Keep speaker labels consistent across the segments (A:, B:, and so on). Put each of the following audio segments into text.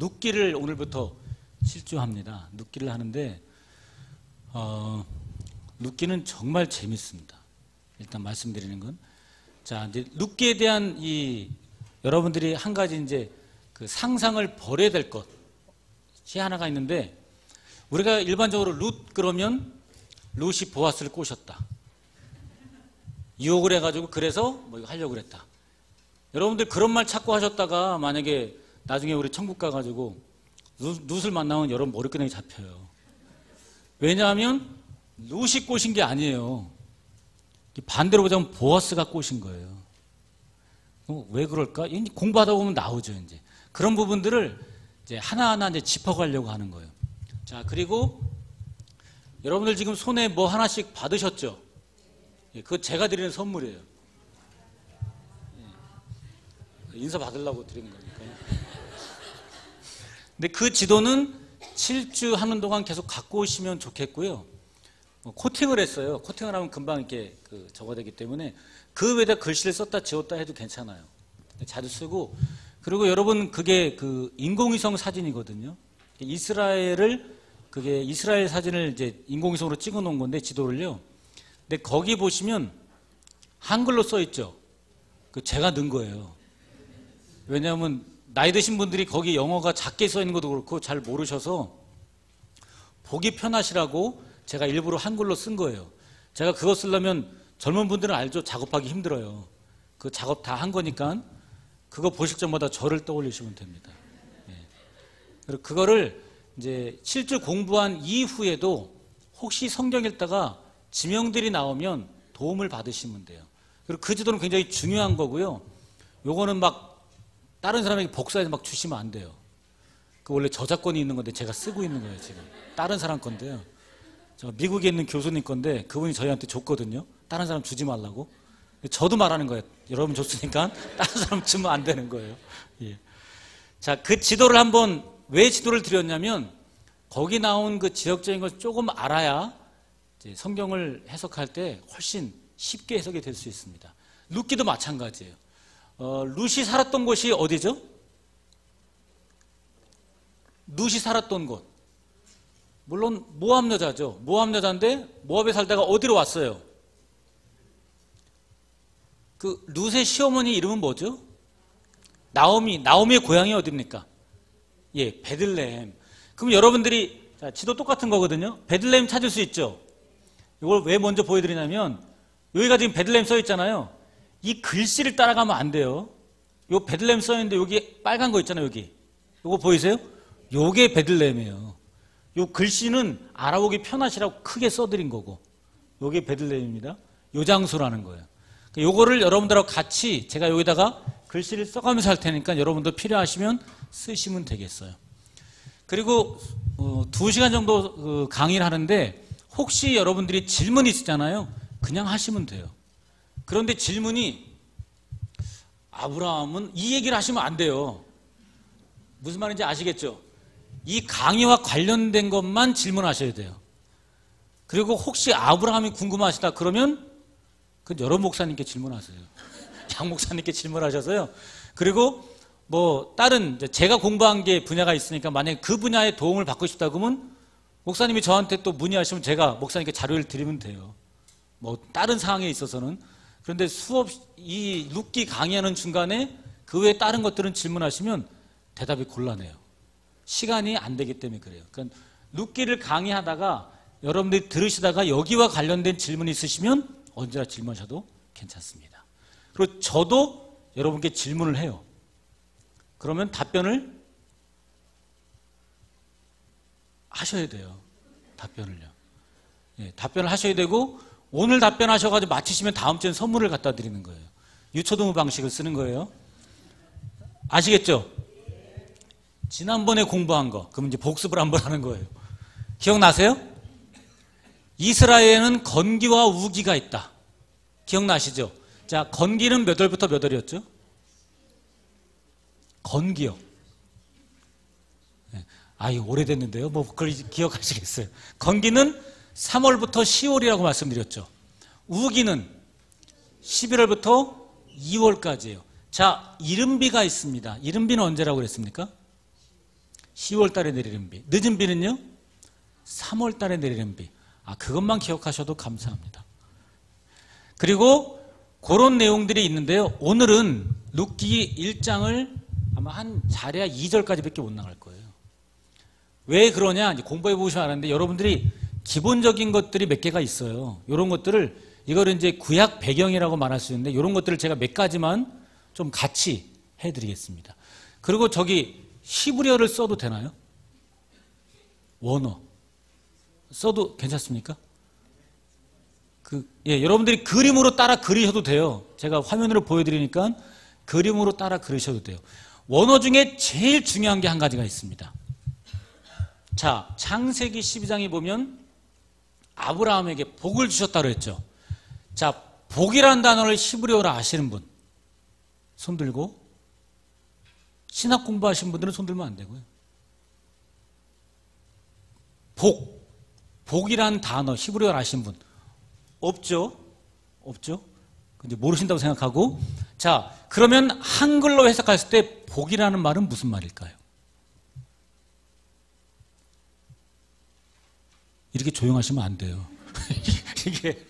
A: 룻기를 오늘부터 실주합니다. 룻기를 하는데 룻기는 정말 재밌습니다. 일단 말씀드리는 건, 자, 이제 룻기에 대한 여러분들이 한 가지 이제 그 상상을 버려야 될 것이 하나가 있는데, 우리가 일반적으로 룻 그러면 룻이 보아스를 꼬셨다, 유혹을 해가지고 그래서 뭐 이거 하려고 그랬다. 여러분들 그런 말 찾고 하셨다가 만약에 나중에 우리 천국 가가지고 룻을 만나면 여러분 머리끄댕이 잡혀요. 왜냐하면 룻이 꼬신 게 아니에요. 반대로 보자면 보아스가 꼬신 거예요. 왜 그럴까? 공부하다 보면 나오죠. 이제 그런 부분들을 이제 하나하나 이제 짚어가려고 하는 거예요. 자, 그리고 여러분들 지금 손에 뭐 하나씩 받으셨죠? 그거 제가 드리는 선물이에요. 인사 받으려고 드리는 거니까요. 근데 그 지도는 7주 하는 동안 계속 갖고 오시면 좋겠고요. 코팅을 했어요. 코팅을 하면 금방 이렇게 적어되기 때문에 그 위에다 글씨를 썼다 지웠다 해도 괜찮아요. 자주 쓰고, 그리고 여러분 그게 인공위성 사진이거든요. 그게 이스라엘 사진을 이제 인공위성으로 찍어 놓은 건데, 지도를요. 근데 거기 보시면 한글로 써 있죠. 제가 넣은 거예요. 왜냐하면 나이 드신 분들이 거기 영어가 작게 써 있는 것도 그렇고 잘 모르셔서 보기 편하시라고 제가 일부러 한글로 쓴 거예요. 제가 그거 쓰려면 젊은 분들은 알죠. 작업하기 힘들어요. 그 작업 다 한 거니까 그거 보실 때마다 저를 떠올리시면 됩니다. 그리고 그거를 이제 실제 공부한 이후에도 혹시 성경 읽다가 지명들이 나오면 도움을 받으시면 돼요. 그리고 그 지도는 굉장히 중요한 거고요. 요거는 막 다른 사람에게 복사해서 막 주시면 안 돼요. 그 원래 저작권이 있는 건데 제가 쓰고 있는 거예요, 지금. 다른 사람 건데요. 저 미국에 있는 교수님 건데 그분이 저희한테 줬거든요. 다른 사람 주지 말라고. 저도 말하는 거예요. 여러분 줬으니까 다른 사람 주면 안 되는 거예요. 예. 자, 그 지도를 한번, 왜 지도를 드렸냐면 거기 나온 그 지역적인 걸 조금 알아야 이제 성경을 해석할 때 훨씬 쉽게 해석이 될 수 있습니다. 룻기도 마찬가지예요. 룻이 살았던 곳이 어디죠? 룻이 살았던 곳. 물론 모압 여자죠. 모압 여자인데 모압에 살다가 어디로 왔어요? 그 룻의 시어머니 이름은 뭐죠? 나오미의 고향이 어디입니까? 예, 베들레헴. 그럼 여러분들이, 자, 지도 똑같은 거거든요. 베들레헴 찾을 수 있죠? 이걸 왜 먼저 보여드리냐면, 여기가 지금 베들레헴 써 있잖아요. 이 글씨를 따라가면 안 돼요. 요 베들레헴 써 있는데 여기 빨간 거 있잖아요. 여기 요거 보이세요? 요게 베들레헴이에요. 요 글씨는 알아보기 편하시라고 크게 써드린 거고, 요게 베들레헴입니다. 요 장소라는 거예요. 요거를 여러분들하고 같이 제가 여기다가 글씨를 써가면서 할 테니까 여러분도 필요하시면 쓰시면 되겠어요. 그리고 2시간 정도 강의를 하는데 혹시 여러분들이 질문이 있잖아요. 그냥 하시면 돼요. 그런데 질문이, 아브라함은, 이 얘기를 하시면 안 돼요. 무슨 말인지 아시겠죠? 이 강의와 관련된 것만 질문하셔야 돼요. 그리고 혹시 아브라함이 궁금하시다 그러면 그 여러 목사님께 질문하세요. 양 목사님께 질문하셔서요. 그리고 뭐 다른 제가 공부한 게 분야가 있으니까 만약에 그 분야에 도움을 받고 싶다 그러면 목사님이 저한테 또 문의하시면 제가 목사님께 자료를 드리면 돼요. 뭐 다른 상황에 있어서는. 그런데 이 룻기 강의하는 중간에 그 외에 다른 것들은 질문하시면 대답이 곤란해요. 시간이 안 되기 때문에 그래요. 그러니까 룻기를 강의하다가 여러분들이 들으시다가 여기와 관련된 질문이 있으시면 언제나 질문하셔도 괜찮습니다. 그리고 저도 여러분께 질문을 해요. 그러면 답변을 하셔야 돼요. 답변을요. 예, 답변을 하셔야 되고, 오늘 답변하셔가지고 마치시면 다음 주엔 선물을 갖다 드리는 거예요. 유초등부 방식을 쓰는 거예요. 아시겠죠? 지난번에 공부한 거, 그럼 이제 복습을 한번 하는 거예요. 기억나세요? 이스라엘에는 건기와 우기가 있다. 기억나시죠? 자, 건기는 몇 월부터 몇 월이었죠? 건기요. 이거 오래됐는데요. 뭐 그걸 기억하시겠어요? 건기는 3월부터 10월이라고 말씀드렸죠. 우기는 11월부터 2월까지예요. 자, 이른비가 있습니다. 이른비는 언제라고 그랬습니까? 10월 달에 내리는 비. 늦은 비는요? 3월 달에 내리는 비. 그것만 기억하셔도 감사합니다. 그리고 그런 내용들이 있는데요. 오늘은 룻기 1장을 아마 한 잘해야 2절까지밖에 못 나갈 거예요. 왜 그러냐? 이제 공부해 보시면 아는데 여러분들이 기본적인 것들이 몇 개가 있어요. 이런 것들을 이거를 이제 구약 배경이라고 말할 수 있는데 이런 것들을 제가 몇 가지만 좀 같이 해드리겠습니다. 그리고 저기 히브리어를 써도 되나요? 원어 써도 괜찮습니까? 여러분들이 그림으로 따라 그리셔도 돼요. 제가 화면으로 보여드리니까 그림으로 따라 그리셔도 돼요. 원어 중에 제일 중요한 게 한 가지가 있습니다. 자, 창세기 12장에 보면 아브라함에게 복을 주셨다고 했죠. 자, 복이라는 단어를 히브리어로 아시는 분 손 들고, 신학 공부하신 분들은 손 들면 안 되고요. 복이라는 단어 히브리어로 아시는 분 없죠? 없죠? 근데 모르신다고 생각하고, 자, 그러면 한글로 해석했을 때 복이라는 말은 무슨 말일까요? 이렇게 조용하시면 안 돼요. 이게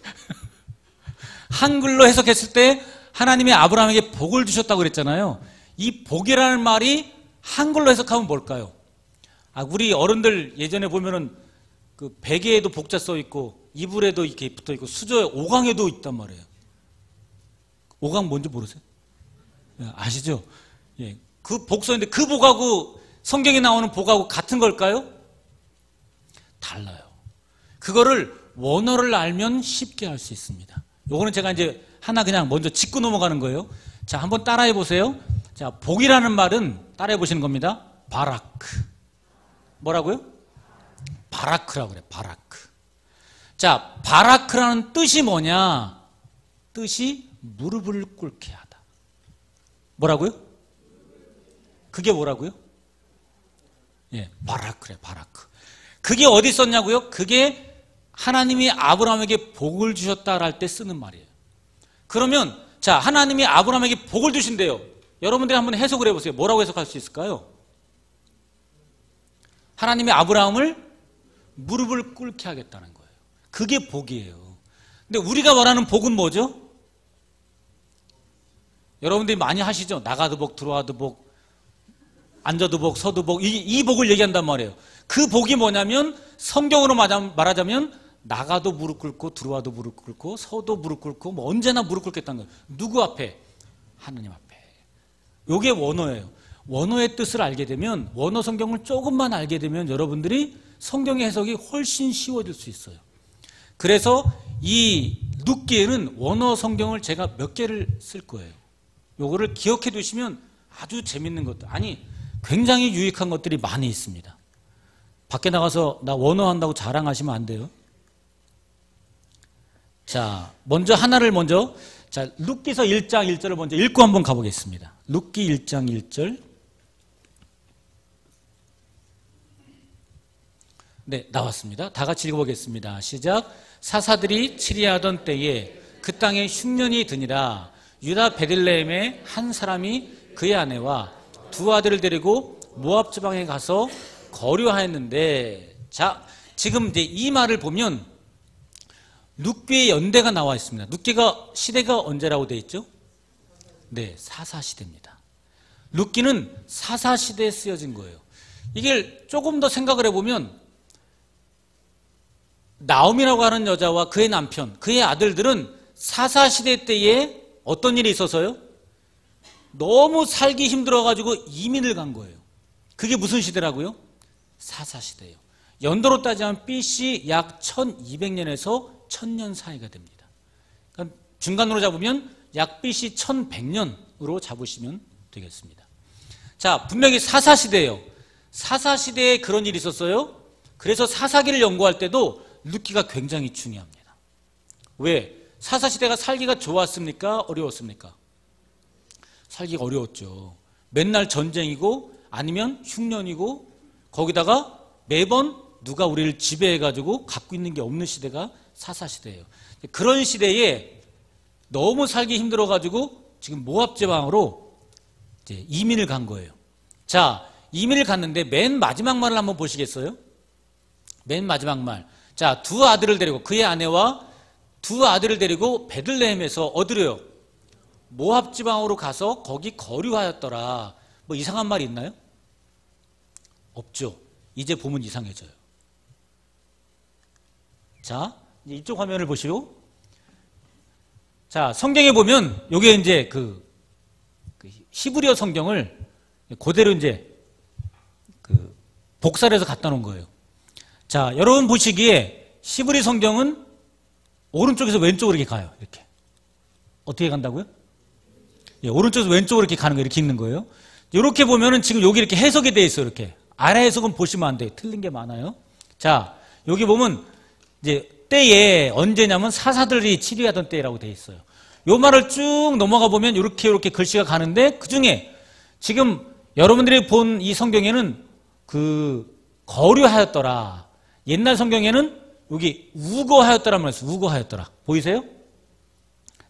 A: 한글로 해석했을 때 하나님이 아브라함에게 복을 주셨다고 그랬잖아요. 이 복이라는 말이 한글로 해석하면 뭘까요? 우리 어른들 예전에 보면은 그 베개에도 복자 써 있고 이불에도 이렇게 붙어 있고 수저에 오강에도 있단 말이에요. 오강 뭔지 모르세요? 아시죠? 예. 그 복 써 있는데 그 복하고 성경에 나오는 복하고 같은 걸까요? 달라요. 그거를 원어를 알면 쉽게 할 수 있습니다. 요거는 제가 이제 하나 그냥 먼저 짚고 넘어가는 거예요. 자, 한번 따라해 보세요. 자, 복이라는 말은 따라해 보시는 겁니다. 바라크. 뭐라고요? 바라크라고 그래. 바라크. 자, 바라크라는 뜻이 뭐냐? 뜻이 무릎을 꿇게 하다. 뭐라고요? 그게 뭐라고요? 예, 바라크래. 바라크. 그게 어디 썼냐고요? 그게 하나님이 아브라함에게 복을 주셨다 할 때 쓰는 말이에요. 그러면 자, 하나님이 아브라함에게 복을 주신대요. 여러분들이 한번 해석을 해보세요. 뭐라고 해석할 수 있을까요? 하나님이 아브라함을 무릎을 꿇게 하겠다는 거예요. 그게 복이에요. 근데 우리가 말하는 복은 뭐죠? 여러분들이 많이 하시죠? 나가도 복, 들어와도 복, 앉아도 복, 서도 복, 이 복을 얘기한단 말이에요. 그 복이 뭐냐면 성경으로 말하자면 나가도 무릎 꿇고 들어와도 무릎 꿇고 서도 무릎 꿇고 뭐 언제나 무릎 꿇겠다는 거예요. 누구 앞에? 하나님 앞에. 이게 원어예요. 원어의 뜻을 알게 되면, 원어 성경을 조금만 알게 되면 여러분들이 성경의 해석이 훨씬 쉬워질 수 있어요. 그래서 이 룻기에는 원어 성경을 제가 몇 개를 쓸 거예요. 요거를 기억해 두시면 아주 재밌는 것들, 굉장히 유익한 것들이 많이 있습니다. 밖에 나가서 나 원어 한다고 자랑하시면 안 돼요. 자, 자, 룻기서 1장 1절을 먼저 읽고 한번 가보겠습니다. 룻기 1장 1절. 네, 나왔습니다. 다 같이 읽어보겠습니다. 시작. 사사들이 치리하던 때에 그 땅에 흉년이 드니라. 유다 베들레헴의 한 사람이 그의 아내와 두 아들을 데리고 모압 지방에 가서 거류하였는데, 자, 지금 이제 이 말을 보면 룻기의 연대가 나와 있습니다. 룻기가 시대가 언제라고 되어 있죠? 네, 사사시대입니다. 룻기는 사사시대에 쓰여진 거예요. 이게 조금 더 생각을 해보면 나옴이라고 하는 여자와 그의 남편, 그의 아들들은 사사시대 때에 어떤 일이 있어서요? 너무 살기 힘들어가지고 이민을 간 거예요. 그게 무슨 시대라고요? 사사시대예요. 연도로 따지면 BC 약 1200년에서 1000년 사이가 됩니다. 그러니까 중간으로 잡으면 약 BC 1100년으로 잡으시면 되겠습니다. 자, 분명히 사사시대예요. 사사시대에 그런 일이 있었어요. 그래서 사사기를 연구할 때도 룻기가 굉장히 중요합니다. 왜? 사사시대가 살기가 좋았습니까? 어려웠습니까? 살기가 어려웠죠. 맨날 전쟁이고 아니면 흉년이고 거기다가 매번 누가 우리를 지배해가지고 갖고 있는 게 없는 시대가 사사시대예요. 그런 시대에 너무 살기 힘들어가지고 지금 모압 지방으로 이제 이민을 간 거예요. 자, 이민을 갔는데 맨 마지막 말을 한번 보시겠어요? 맨 마지막 말. 자, 두 아들을 데리고, 그의 아내와 두 아들을 데리고 베들레헴에서 어디로요? 모압 지방으로 가서 거기 거류하였더라. 뭐 이상한 말이 있나요? 없죠. 이제 보면 이상해져요. 자, 이쪽 화면을 보시고, 자, 성경에 보면 요게 이제 그 히브리어 성경을 그대로 이제 복사를 해서 갖다 놓은 거예요. 자, 여러분 보시기에 히브리 성경은 오른쪽에서 왼쪽으로 이렇게 가요. 이렇게. 어떻게 간다고요? 예, 오른쪽에서 왼쪽으로 이렇게 가는 거예요. 이렇게 읽는 거예요. 이렇게 보면은 지금 여기 이렇게 해석이 되어 있어요. 이렇게. 아래 해석은 보시면 안 돼요. 틀린 게 많아요. 자, 여기 보면 이제 때에 언제냐면 사사들이 치리하던 때라고 되어 있어요. 요 말을 쭉 넘어가 보면 이렇게 글씨가 가는데 그 중에 지금 여러분들이 본 이 성경에는 거류하였더라. 옛날 성경에는 여기 우거하였더라는 말이 있어요. 우거하였더라. 보이세요?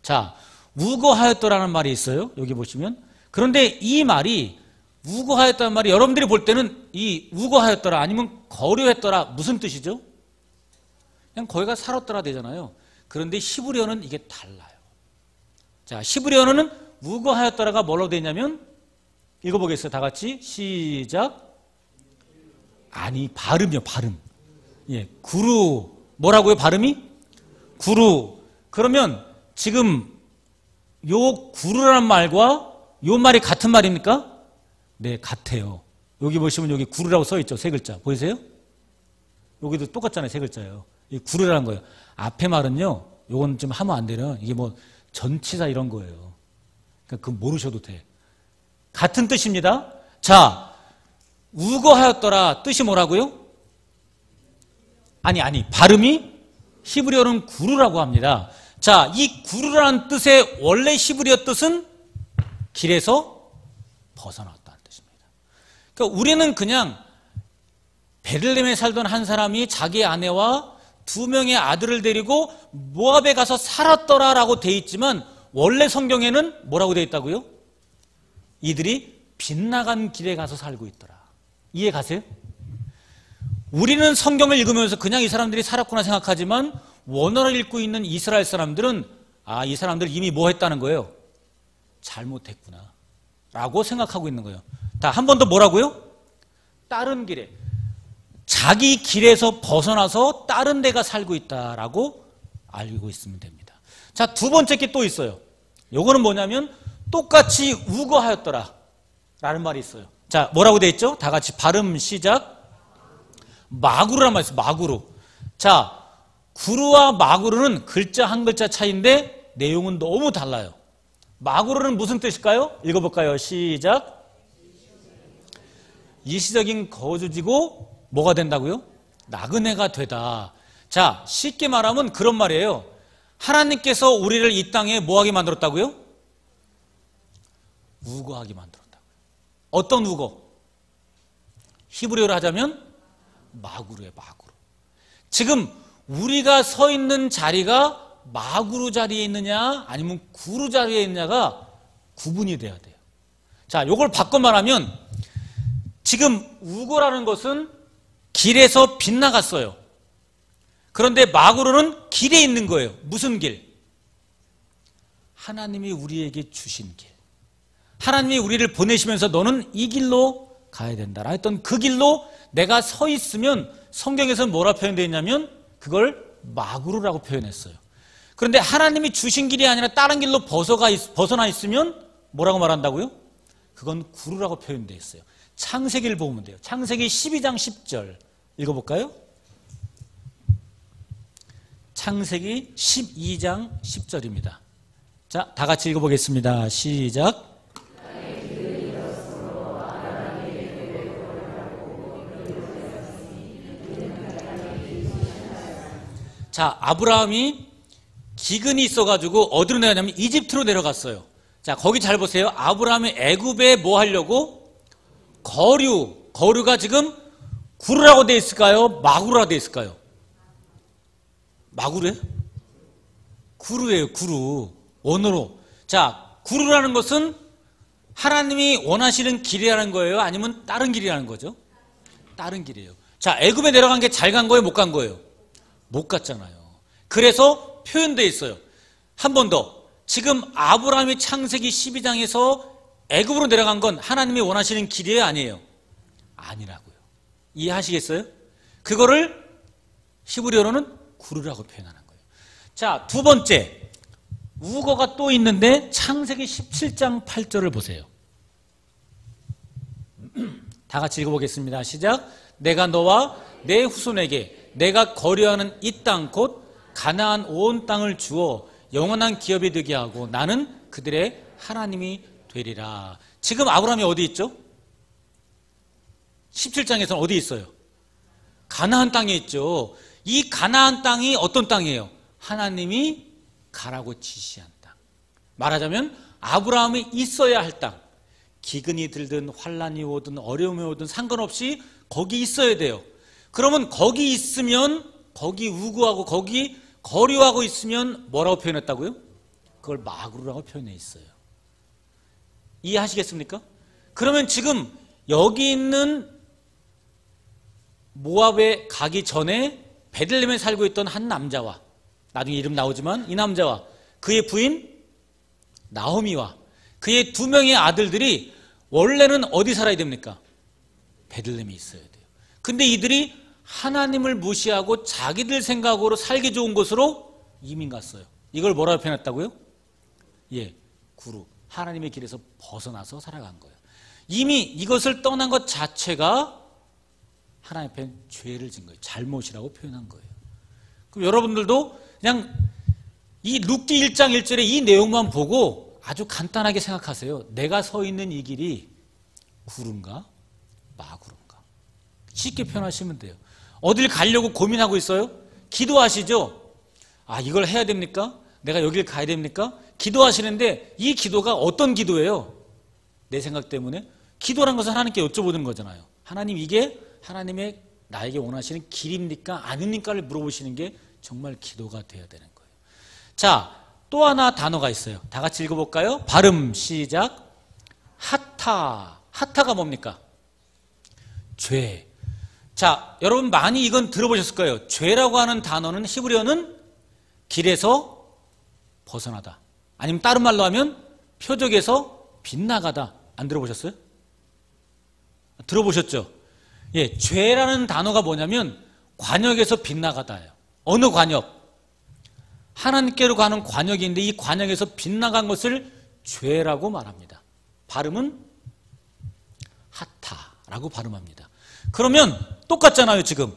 A: 자, 우거하였더라는 말이 있어요. 여기 보시면. 그런데 이 말이 우거하였다는 말이 여러분들이 볼 때는 이 우거하였더라 아니면 거류했더라 무슨 뜻이죠? 그냥 거기가 살았더라 되잖아요. 그런데 히브리어는 이게 달라요. 자, 히브리어는 우거하였더라가 뭐라고 되냐면 읽어보겠어요. 다 같이 시작. 아니, 발음이요. 발음. 예, 구루. 뭐라고요? 발음이? 구루. 그러면 지금 요 구루라는 말과 요 말이 같은 말입니까? 네, 같아요. 여기 보시면 여기 구루라고 써 있죠. 세 글자. 보이세요? 여기도 똑같잖아요. 세 글자예요. 이 구루라는 거예요. 앞에 말은요. 요건 좀 하면 안 되는 이게 뭐 전치사 이런 거예요. 그러니까 그거 모르셔도 돼. 같은 뜻입니다. 자, 우거하였더라 뜻이 뭐라고요? 아니 발음이 히브리어는 구루라고 합니다. 자, 이 구루라는 뜻의 원래 히브리어 뜻은 길에서 벗어났다는 뜻입니다. 그러니까 우리는 그냥 베들레헴에 살던 한 사람이 자기 아내와 두 명의 아들을 데리고 모압에 가서 살았더라라고 돼 있지만 원래 성경에는 뭐라고 돼 있다고요? 이들이 빗나간 길에 가서 살고 있더라. 이해 가세요? 우리는 성경을 읽으면서 그냥 이 사람들이 살았구나 생각하지만 원어를 읽고 있는 이스라엘 사람들은 이 사람들 이미 뭐 했다는 거예요? 잘못했구나 라고 생각하고 있는 거예요. 다 한 번 더 뭐라고요? 다른 길에, 자기 길에서 벗어나서 다른 데가 살고 있다라고 알고 있으면 됩니다. 자, 두 번째 게 또 있어요. 요거는 뭐냐면 똑같이 우거하였더라 라는 말이 있어요. 자, 뭐라고 돼 있죠? 다 같이 발음 시작. 마구르란 말이 있어요. 마구르. 자, 구루와 마구르는 글자 한 글자 차이인데 내용은 너무 달라요. 마구르는 무슨 뜻일까요? 읽어볼까요? 시작. 일시적인 거주지고 뭐가 된다고요? 나그네가 되다. 자, 쉽게 말하면 그런 말이에요. 하나님께서 우리를 이 땅에 뭐하게 만들었다고요? 우거하게 만들었다고요. 어떤 우거? 히브리어로 하자면 마구르예요. 마구르. 지금 우리가 서 있는 자리가 마구르 자리에 있느냐 아니면 구루 자리에 있느냐가 구분이 돼야 돼요. 자, 요걸 바꿔 말하면 지금 우거라는 것은 길에서 빗나갔어요. 그런데 마구르는 길에 있는 거예요. 무슨 길? 하나님이 우리에게 주신 길. 하나님이 우리를 보내시면서 너는 이 길로 가야 된다라 했던 그 길로 내가 서 있으면 성경에서는 뭐라 표현되어 있냐면 그걸 마구르라고 표현했어요. 그런데 하나님이 주신 길이 아니라 다른 길로 벗어나 있으면 뭐라고 말한다고요? 그건 구루라고 표현되어 있어요. 창세기를 보면 돼요. 창세기 12장 10절 읽어볼까요? 창세기 12장 10절입니다. 자, 다 같이 읽어보겠습니다. 시작. 자, 아브라함이 기근이 있어가지고 어디로 내려가냐면 이집트로 내려갔어요. 자, 거기 잘 보세요. 아브라함이 애굽에 뭐 하려고? 거류가 지금 구루라고 돼 있을까요? 마구르라고 돼 있을까요? 마구르예요? 구루예요. 구루. 원어로. 자, 구루라는 것은 하나님이 원하시는 길이라는 거예요? 아니면 다른 길이라는 거죠? 다른 길이에요. 자, 애굽에 내려간 게 잘 간 거예요? 못 간 거예요? 못 갔잖아요. 그래서 표현되어 있어요. 한 번 더. 지금 아브라함이 창세기 12장에서 애굽으로 내려간 건 하나님이 원하시는 길이에요? 아니에요? 아니라고요. 이해하시겠어요? 그거를 히브리어로는 구르라고 표현하는 거예요. 자, 두 번째. 우거가 또 있는데 창세기 17장 8절을 보세요. 다 같이 읽어보겠습니다. 시작. 내가 너와 내 후손에게 내가 거류하는 이 땅 곧 가나안 온 땅을 주어 영원한 기업이 되게 하고 나는 그들의 하나님이 되리라. 지금 아브라함이 어디 있죠? 17장에서는 어디 있어요? 가나안 땅에 있죠. 이 가나안 땅이 어떤 땅이에요? 하나님이 가라고 지시한 땅. 말하자면 아브라함이 있어야 할 땅. 기근이 들든 환란이 오든 어려움이 오든 상관없이 거기 있어야 돼요. 그러면 거기 있으면 거기 우구하고 거기 거류하고 있으면 뭐라고 표현했다고요? 그걸 마구르라고 표현해 있어요. 이해하시겠습니까? 그러면 지금 여기 있는 모압에 가기 전에 베들레헴에 살고 있던 한 남자와 나중에 이름 나오지만 이 남자와 그의 부인 나오미와 그의 두 명의 아들들이 원래는 어디 살아야 됩니까? 베들레헴에 있어야 돼요. 근데 이들이 하나님을 무시하고 자기들 생각으로 살기 좋은 곳으로 이민 갔어요. 이걸 뭐라고 표현했다고요? 예, 구루. 하나님의 길에서 벗어나서 살아간 거예요. 이미 이것을 떠난 것 자체가 하나님 앞에 죄를 진 거예요. 잘못이라고 표현한 거예요. 그럼 여러분들도 그냥 이 룻기 1장 1절에 이 내용만 보고 아주 간단하게 생각하세요. 내가 서 있는 이 길이 구른가 마구른가. 쉽게 표현하시면 돼요. 어딜 가려고 고민하고 있어요? 기도하시죠? 아, 이걸 해야 됩니까? 내가 여길 가야 됩니까? 기도하시는데 이 기도가 어떤 기도예요? 내 생각 때문에? 기도란 것은 하나님께 여쭤보는 거잖아요. 하나님, 이게 하나님의 나에게 원하시는 길입니까? 아닙니까를 물어보시는 게 정말 기도가 돼야 되는 거예요. 자, 또 하나 단어가 있어요. 다 같이 읽어볼까요? 발음 시작. 하타. 하타가 뭡니까? 죄. 자, 여러분 많이 이건 들어보셨을 거예요. 죄라고 하는 단어는 히브리어는 길에서 벗어나다. 아니면 다른 말로 하면 표적에서 빗나가다. 안 들어보셨어요? 들어보셨죠? 예, 죄라는 단어가 뭐냐면 관역에서 빗나가다예요. 어느 관역? 하나님께로 가는 관역인데 이 관역에서 빗나간 것을 죄라고 말합니다. 발음은 하타라고 발음합니다. 그러면 똑같잖아요. 지금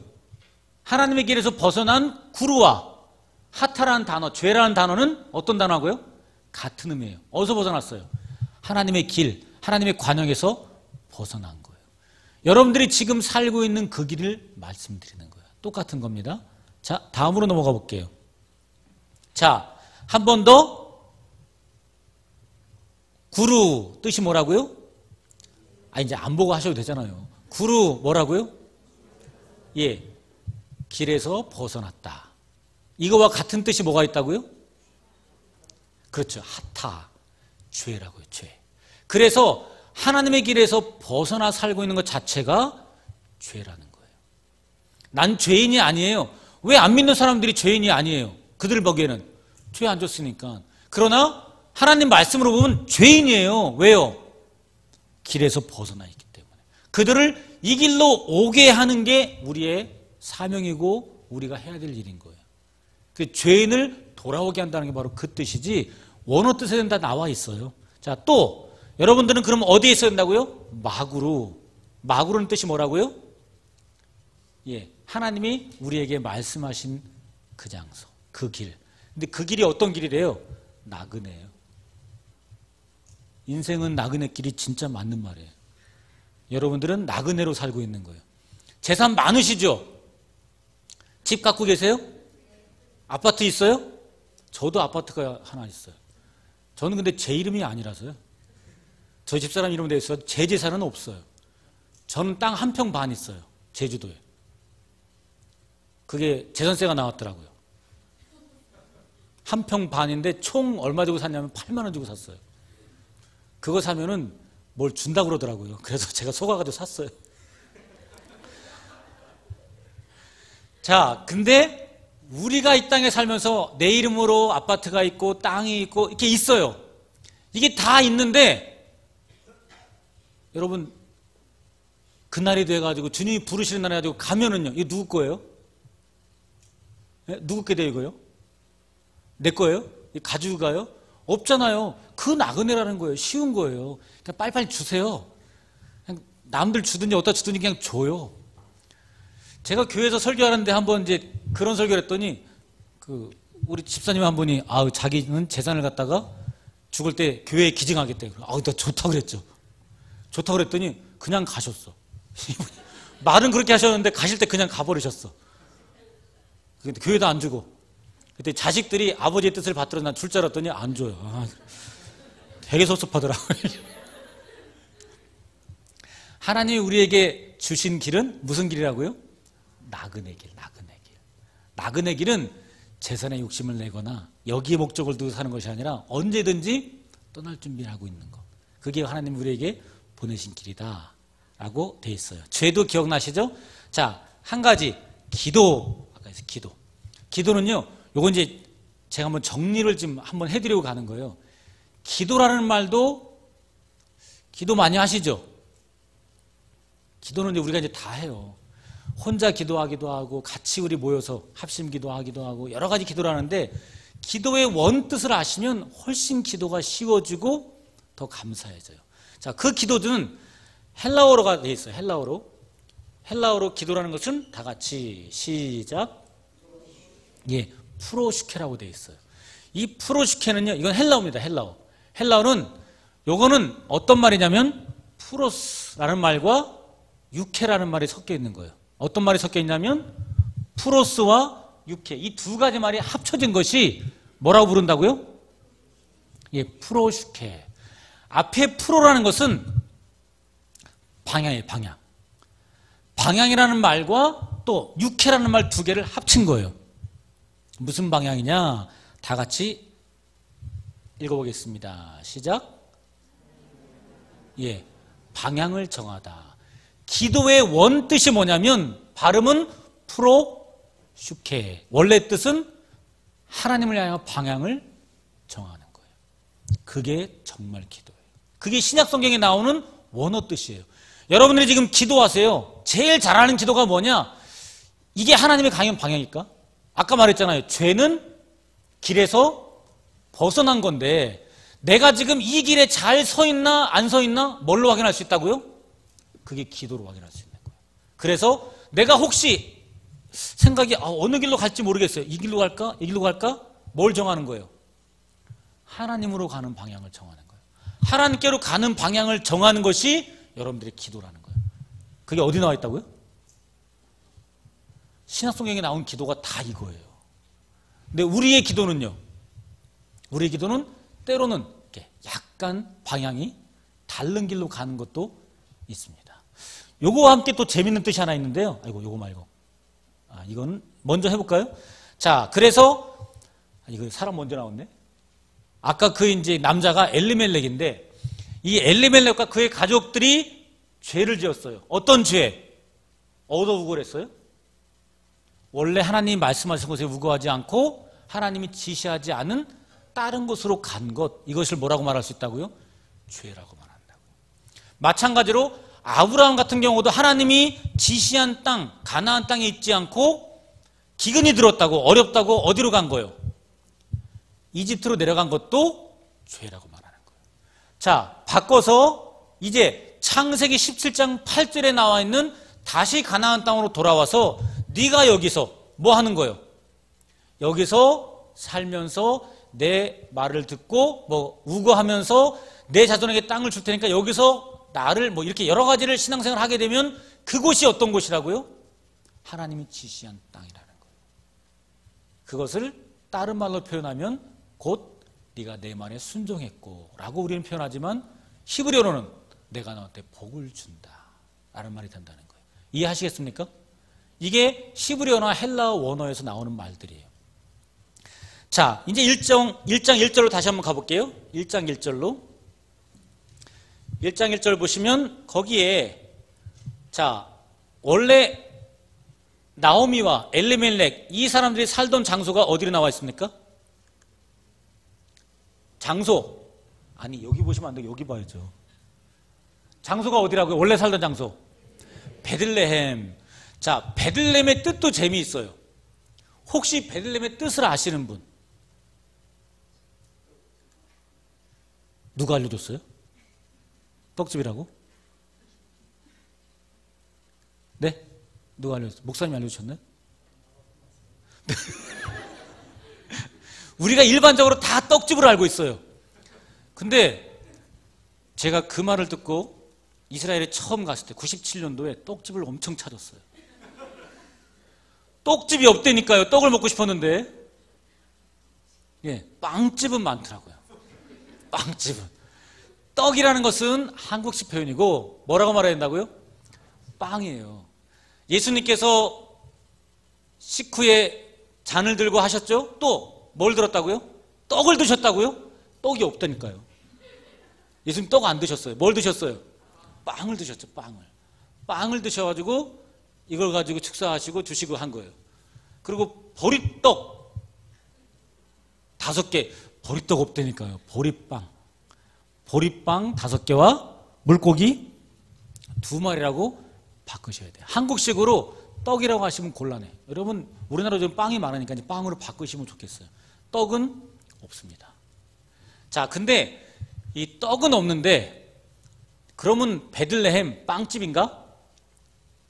A: 하나님의 길에서 벗어난 구루와 하타라는 단어, 죄라는 단어는 어떤 단어고요? 같은 의미예요. 어디서 벗어났어요? 하나님의 길, 하나님의 관역에서 벗어난 거예요. 여러분들이 지금 살고 있는 그 길을 말씀드리는 거예요. 똑같은 겁니다. 자, 다음으로 넘어가 볼게요. 자, 한 번 더. 구루 뜻이 뭐라고요? 아, 이제 안 보고 하셔도 되잖아요. 구루 뭐라고요? 예, 길에서 벗어났다. 이거와 같은 뜻이 뭐가 있다고요? 그렇죠. 하타, 죄라고요. 죄. 그래서 하나님의 길에서 벗어나 살고 있는 것 자체가 죄라는 거예요. 난 죄인이 아니에요. 왜 안 믿는 사람들이 죄인이 아니에요? 그들 보기에는 죄 안 졌으니까. 그러나 하나님 말씀으로 보면 죄인이에요. 왜요? 길에서 벗어나 있기 때문에. 그들을 이 길로 오게 하는 게 우리의 사명이고 우리가 해야 될 일인 거예요. 그 죄인을 돌아오게 한다는 게 바로 그 뜻이지 원어 뜻에는 다 나와 있어요. 자, 또 여러분들은 그럼 어디에 있어야 된다고요? 마구루. 마구루는 뜻이 뭐라고요? 예, 하나님이 우리에게 말씀하신 그 장소, 그 길. 근데 그 길이 어떤 길이래요? 나그네예요. 인생은 나그네 길이 진짜 맞는 말이에요. 여러분들은 나그네로 살고 있는 거예요. 재산 많으시죠? 집 갖고 계세요? 아파트 있어요? 저도 아파트가 하나 있어요. 저는 근데 제 이름이 아니라서요. 저 집사람 이름으로 되어 있어요. 제 재산은 없어요. 저는 땅 한 평 반 있어요. 제주도에. 그게 재산세가 나왔더라고요. 한 평 반인데 총 얼마 주고 샀냐면 8만 원 주고 샀어요. 그거 사면은 뭘 준다고 그러더라고요. 그래서 제가 속아가지고 샀어요. 자, 근데 우리가 이 땅에 살면서 내 이름으로 아파트가 있고 땅이 있고 이렇게 있어요. 이게 다 있는데 여러분 그날이 돼가지고 주님이 부르시는 날이 가지고 가면은요, 이거 누구 거예요? 네? 누구 게 돼요 이거요? 내 거예요? 가지고 가요? 없잖아요. 그 나그네라는 거예요. 쉬운 거예요. 그냥 빨리빨리 주세요. 그냥 남들 주든지 어디다 주든지 그냥 줘요. 제가 교회에서 설교하는데 한번 이제 그런 설교를 했더니 우리 집사님 한 분이 자기는 재산을 갖다가 죽을 때 교회에 기증하겠대. 나 좋다 그랬죠. 좋다 그랬더니 그냥 가셨어. 말은 그렇게 하셨는데 가실 때 그냥 가버리셨어. 근데 교회도 안 주고. 그때 자식들이 아버지의 뜻을 받들어 난 줄 줄 알았더니 안 줘요. 되게 섭섭하더라고요. 하나님이 우리에게 주신 길은 무슨 길이라고요? 나그네 길, 나그네 길. 나그네 길은 재산에 욕심을 내거나 여기에 목적을 두고 사는 것이 아니라 언제든지 떠날 준비를 하고 있는 것. 그게 하나님이 우리에게 보내신 길이다 라고 돼 있어요. 죄도 기억나시죠? 자, 한 가지 기도. 아까 해서 기도. 기도는요, 요건 이제 제가 한번 정리를 좀 한번 해드리고 가는 거예요. 기도라는 말도 기도 많이 하시죠? 기도는 이제 우리가 이제 다 해요. 혼자 기도하기도 하고 같이 우리 모여서 합심 기도하기도 하고 여러 가지 기도를 하는데 기도의 원뜻을 아시면 훨씬 기도가 쉬워지고 더 감사해져요. 자, 그 기도는 헬라어로가 되어 있어요. 헬라어로 기도라는 것은 다 같이 시작. 예, 프로슈케라고 되어 있어요. 이 프로슈케는요, 이건 헬라어입니다. 헬라어는 요거는 어떤 말이냐면 프로스라는 말과 유케라는 말이 섞여 있는 거예요. 어떤 말이 섞여 있냐면 프로스와 유케, 이 두 가지 말이 합쳐진 것이 뭐라고 부른다고요? 예, 프로슈케. 앞에 프로라는 것은 방향이에요, 방향. 방향이라는 말과 또 유케라는 말 두 개를 합친 거예요. 무슨 방향이냐? 다 같이 읽어보겠습니다. 시작. 예, 방향을 정하다. 기도의 원뜻이 뭐냐면 발음은 프로슈케. 원래 뜻은 하나님을 향한 방향을 정하는 거예요. 그게 정말 기도예요. 그게 신약 성경에 나오는 원어 뜻이에요. 여러분들이 지금 기도하세요. 제일 잘하는 기도가 뭐냐? 이게 하나님의 강연 방향일까? 아까 말했잖아요. 죄는 길에서 벗어난 건데 내가 지금 이 길에 잘 서 있나 안 서 있나 뭘로 확인할 수 있다고요? 그게 기도로 확인할 수 있는 거예요. 그래서 내가 혹시 생각이 어느 길로 갈지 모르겠어요. 이 길로 갈까? 이 길로 갈까? 뭘 정하는 거예요? 하나님으로 가는 방향을 정하는 거예요. 하나님께로 가는 방향을 정하는 것이 여러분들의 기도라는 거예요. 그게 어디 나와 있다고요? 신약성경에 나온 기도가 다 이거예요. 근데 우리의 기도는요, 우리의 기도는 때로는 약간 방향이 다른 길로 가는 것도 있습니다. 요거와 함께 또 재밌는 뜻이 하나 있는데요. 요거 말고. 이건 먼저 해볼까요? 자, 그래서, 이거 사람 먼저 나왔네? 아까 그 이제 남자가 엘리멜렉인데, 이 엘리멜렉과 그의 가족들이 죄를 지었어요. 어떤 죄? 얻어 우걸했어요? 원래 하나님이 말씀하신 것에 우거하지 않고 하나님이 지시하지 않은 다른 곳으로 간 것, 이것을 뭐라고 말할 수 있다고요? 죄라고 말한다고요. 마찬가지로 아브라함 같은 경우도 하나님이 지시한 땅, 가나안 땅에 있지 않고 기근이 들었다고, 어렵다고 어디로 간 거예요? 이집트로 내려간 것도 죄라고 말하는 거예요. 자, 바꿔서 이제 창세기 17장 8절에 나와 있는 다시 가나안 땅으로 돌아와서 네가 여기서 뭐 하는 거예요? 여기서 살면서 내 말을 듣고 뭐 우거하면서 내 자손에게 땅을 줄 테니까 여기서 나를 뭐 이렇게 여러 가지를 신앙생활을 하게 되면 그곳이 어떤 곳이라고요? 하나님이 지시한 땅이라는 거예요. 그것을 다른 말로 표현하면 곧 네가 내 말에 순종했고 라고 우리는 표현하지만 히브리어로는 내가 너한테 복을 준다 라는 말이 된다는 거예요. 이해하시겠습니까? 이게 히브리어나 헬라어 원어에서 나오는 말들이에요. 자, 이제 1장 1절로 다시 한번 가볼게요. 1장 1절로. 1장 1절 보시면 거기에 자 원래 나오미와 엘리멜렉 이 사람들이 살던 장소가 어디로 나와 있습니까? 장소 아니 여기 보시면 안 되고 여기 봐야죠. 장소가 어디라고요? 원래 살던 장소 베들레헴. 자 베들레헴의 뜻도 재미있어요. 혹시 베들레헴의 뜻을 아시는 분? 누가 알려줬어요? 떡집이라고? 네? 누가 알려줬어요? 목사님이 알려주셨나요? 우리가 일반적으로 다 떡집으로 알고 있어요. 근데 제가 그 말을 듣고 이스라엘에 처음 갔을 때 97년도에 떡집을 엄청 찾았어요. 떡집이 없다니까요. 떡을 먹고 싶었는데 예, 빵집은 많더라고요. 빵집은. 떡이라는 것은 한국식 표현이고 뭐라고 말해야 된다고요? 빵이에요. 예수님께서 식후에 잔을 들고 하셨죠? 또 뭘 들었다고요? 떡을 드셨다고요? 떡이 없다니까요. 예수님 떡 안 드셨어요. 뭘 드셨어요? 빵을 드셨죠. 빵을 드셔가지고 이걸 가지고 축사하시고 주시고 한 거예요. 그리고 보리떡 5개. 보리떡 없다니까요. 보리빵 5개와 물고기 2마리라고 바꾸셔야 돼요. 한국식으로 떡이라고 하시면 곤란해. 여러분 우리나라 좀 빵이 많으니까 이제 빵으로 바꾸시면 좋겠어요. 떡은 없습니다. 자, 근데 이 떡은 없는데 그러면 베들레헴 빵집인가?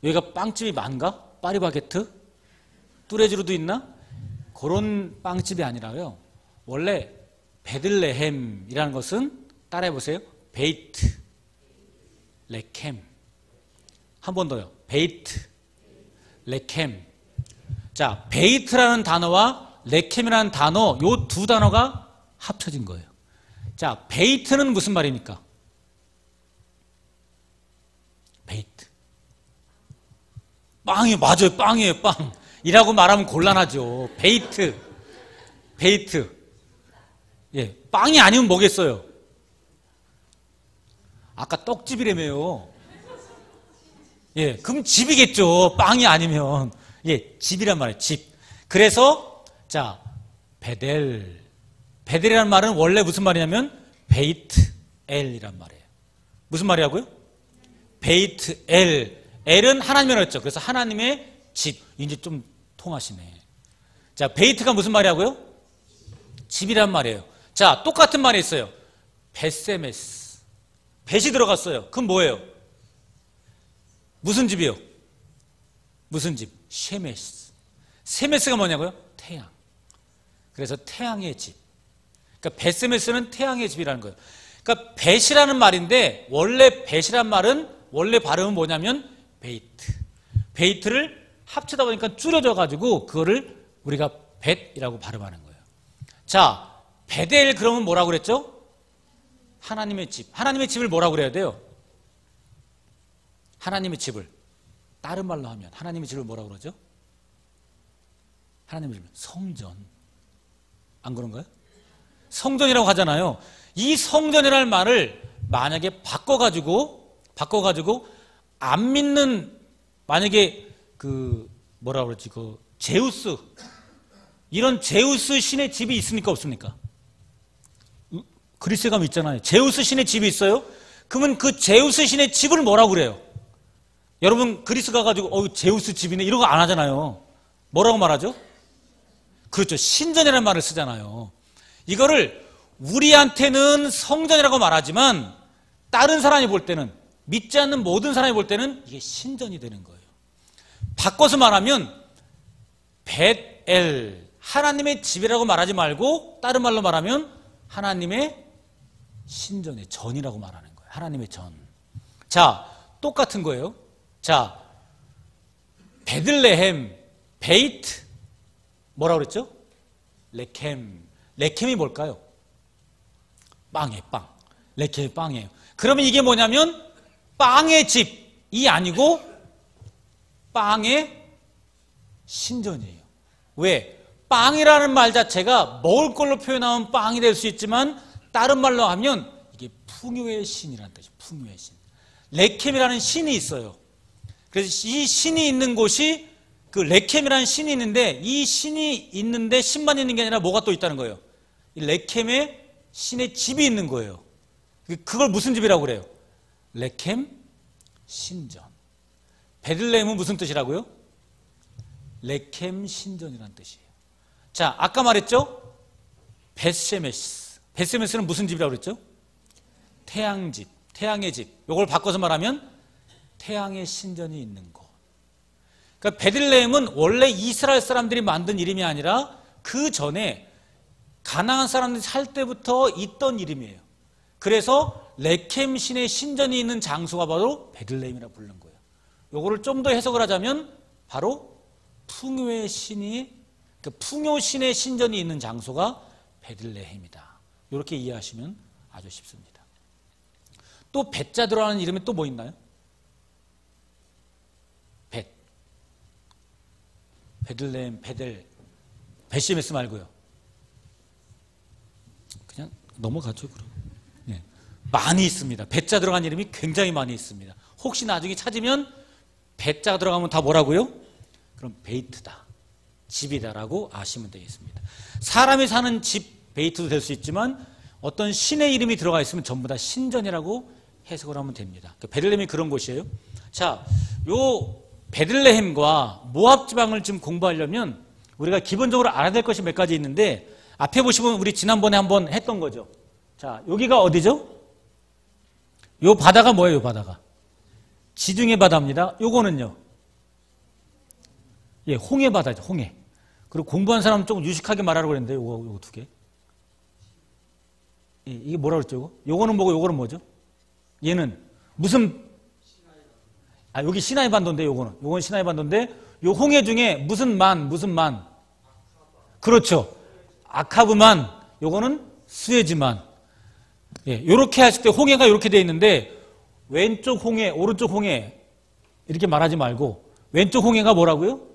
A: 여기가 빵집이 많은가? 파리바게트? 뚜레쥬르도 있나? 그런 빵집이 아니라요. 원래 베들레헴이라는 것은 따라해보세요. 베이트 레켐. 한 번 더요. 베이트 레켐. 자, 베이트라는 단어와 레켐이라는 단어, 요 두 단어가 합쳐진 거예요. 자, 베이트는 무슨 말입니까? 베이트. 빵이 맞아요. 빵이에요. 빵. 이라고 말하면 곤란하죠. 베이트. 예, 빵이 아니면 뭐겠어요? 아까 떡집이라며요. 예, 그럼 집이겠죠. 빵이 아니면. 예, 집이란 말이에요. 집. 그래서 자, 베델이라는 말은 원래 무슨 말이냐면 베이트엘이란 말이에요. 무슨 말이라고요? 베이트엘. 엘은 하나님이라고 했죠. 그래서 하나님의 집. 이제 좀 통하시네. 자, 베이트가 무슨 말이라고요? 집이란 말이에요. 자, 똑같은 말이 있어요. 벳세메스. 벳이 들어갔어요. 그럼 뭐예요? 무슨 집이요? 무슨 집? 쉐메스. 세메스가 뭐냐고요? 태양. 그래서 태양의 집. 그러니까 벳세메스는 태양의 집이라는 거예요. 그러니까 벳이라는 말인데 원래 벳이란 말은 원래 발음은 뭐냐면 베이트. 베이트를 합치다 보니까 줄여져 가지고 그거를 우리가 벳이라고 발음하는 거예요. 자, 베델 그러면 뭐라고 그랬죠? 하나님의 집. 하나님의 집을 뭐라고 그래야 돼요? 하나님의 집을 다른 말로 하면 하나님의 집을 뭐라고 그러죠? 하나님의 집을 성전. 안 그런가요? 성전이라고 하잖아요. 이 성전이라는 말을 만약에 바꿔가지고 안 믿는 만약에 그 뭐라 그러지 그 제우스 이런 제우스 신의 집이 있습니까 없습니까? 그리스에 가면 있잖아요. 제우스 신의 집이 있어요? 그러면 그 제우스 신의 집을 뭐라고 그래요? 여러분 그리스 가가지고 제우스 집이네 이런 거 안 하잖아요. 뭐라고 말하죠? 그렇죠. 신전이라는 말을 쓰잖아요. 이거를 우리한테는 성전이라고 말하지만 다른 사람이 볼 때는 믿지 않는 모든 사람이 볼 때는 이게 신전이 되는 거예요. 바꿔서 말하면 벳엘 하나님의 집이라고 말하지 말고 다른 말로 말하면 하나님의 신전의 전이라고 말하는 거예요. 하나님의 전. 자, 똑같은 거예요. 자, 베들레헴, 베이트 뭐라고 그랬죠? 레켐. 레켐이 뭘까요? 빵이에요. 빵. 레켐이 빵이에요. 그러면 이게 뭐냐면 빵의 집이 아니고 빵의 신전이에요. 왜? 빵이라는 말 자체가 먹을 걸로 표현하면 빵이 될 수 있지만 다른 말로 하면 이게 풍요의 신이라는 뜻이에요. 풍요의 신. 레켐이라는 신이 있어요. 그래서 이 신이 있는 곳이 그 레켐이라는 신이 있는데 이 신이 있는데 신만 있는 게 아니라 뭐가 또 있다는 거예요. 이 레켐에 신의 집이 있는 거예요. 그걸 무슨 집이라고 그래요? 레켐 신전. 베들레헴은 무슨 뜻이라고요? 레켐 신전이라는 뜻이에요. 자, 아까 말했죠? 벳세메스. 벳세메스는 무슨 집이라고 그랬죠? 태양집, 태양의 집. 이걸 바꿔서 말하면 태양의 신전이 있는 곳. 그러니까 베들레헴은 원래 이스라엘 사람들이 만든 이름이 아니라 그 전에 가나안 사람들이 살 때부터 있던 이름이에요. 그래서 레켐 신의 신전이 있는 장소가 바로 베들레헴이라고 부르는 거예요. 요거를 좀 더 해석을 하자면 바로 풍요의 신이, 그 풍요 신의 신전이 있는 장소가 베들레헴이다. 이렇게 이해하시면 아주 쉽습니다. 또 벳자 들어가는 이름이 또 뭐 있나요? 벳. 베들레헴, 베델, 벳시메스 말고요. 그냥 넘어가죠, 그럼. 네. 많이 있습니다. 벳자 들어간 이름이 굉장히 많이 있습니다. 혹시 나중에 찾으면 벳자 들어가면 다 뭐라고요? 그럼 베이트다, 집이다라고 아시면 되겠습니다. 사람이 사는 집, 베이트도 될 수 있지만 어떤 신의 이름이 들어가 있으면 전부 다 신전이라고 해석을 하면 됩니다. 베들레헴이 그런 곳이에요. 자, 요 베들레헴과 모압 지방을 좀 공부하려면 우리가 기본적으로 알아야 될 것이 몇 가지 있는데, 앞에 보시면 우리 지난번에 한번 했던 거죠. 자, 여기가 어디죠? 요 바다가 뭐예요? 요 바다가 지중해 바다입니다. 요거는요, 예, 홍해 바다죠. 홍해. 그리고 공부한 사람은 조금 유식하게 말하라고 그랬는데 요거 두 개. 예, 이게 뭐라 그랬죠? 요거? 요거는 뭐고 요거는 뭐죠? 얘는 무슨, 여기 시나이 반도인데, 요건 시나이 반도인데, 요 홍해 중에 무슨 만. 그렇죠. 아카브만. 요거는 수에즈만. 예, 요렇게 하실 때 홍해가 요렇게 돼 있는데, 왼쪽 홍해, 오른쪽 홍해, 이렇게 말하지 말고, 왼쪽 홍해가 뭐라고요?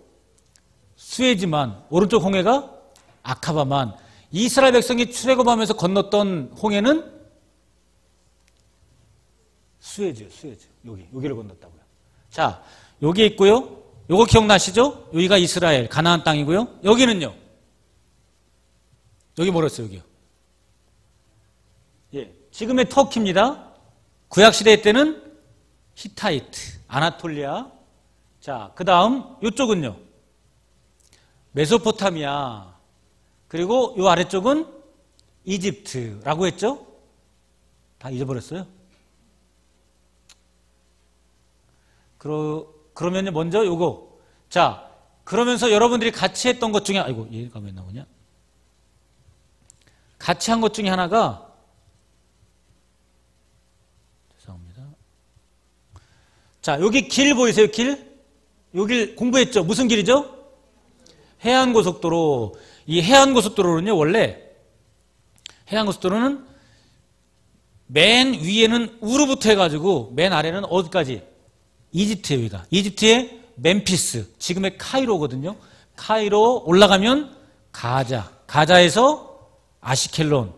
A: 수에즈만. 오른쪽 홍해가 아카바만. 이스라엘 백성이 출애굽하면서 건넜던 홍해는 수에즈. 여기를 건넜다고요. 자, 여기 있고요. 요거 기억나시죠? 여기가 이스라엘, 가나안 땅이고요. 여기는요. 여기 뭐랬어요, 여기요? 예, 지금의 터키입니다. 구약시대 때는 히타이트, 아나톨리아. 자, 그 다음, 요쪽은요. 메소포타미아. 그리고 요 아래쪽은 이집트라고 했죠? 다 잊어버렸어요? 그러면 먼저 요거. 자, 그러면서 여러분들이 같이 했던 것 중에, 아이고, 얘가 왜 나오냐? 같이 한 것 중에 하나가, 죄송합니다. 자, 여기 길 보이세요? 길? 여기 공부했죠? 무슨 길이죠? 해안고속도로. 이 해안고속도로는요, 원래, 해안고속도로는 맨 위에는 우르부터 해가지고, 맨 아래는 어디까지? 이집트에, 여기가. 이집트의 멤피스, 지금의 카이로거든요. 카이로 올라가면 가자. 가자에서 아시켈론,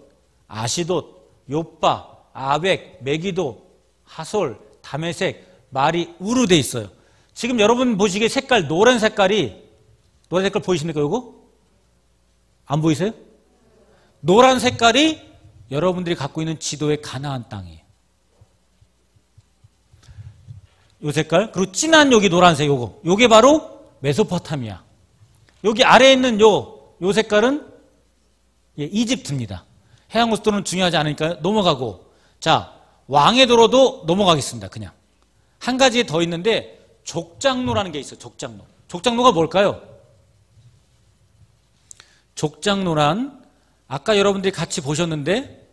A: 아시돗, 요빠, 아벡, 메기도, 하솔, 다메섹, 말이 우르 돼 있어요. 지금 여러분 보시기에 색깔, 노란 색깔 보이십니까, 요거? 안 보이세요? 노란 색깔이 여러분들이 갖고 있는 지도의 가나안 땅이에요. 요 색깔, 그리고 진한 여기 노란색 요게 바로 메소포타미아. 여기 아래에 있는 요 색깔은, 예, 이집트입니다. 해양고속도로는 중요하지 않으니까 넘어가고. 자, 왕의 도로도 넘어가겠습니다. 그냥 한 가지 더 있는데, 족장로라는 게 있어요. 족장로가 뭘까요? 족장로란, 아까 여러분들이 같이 보셨는데,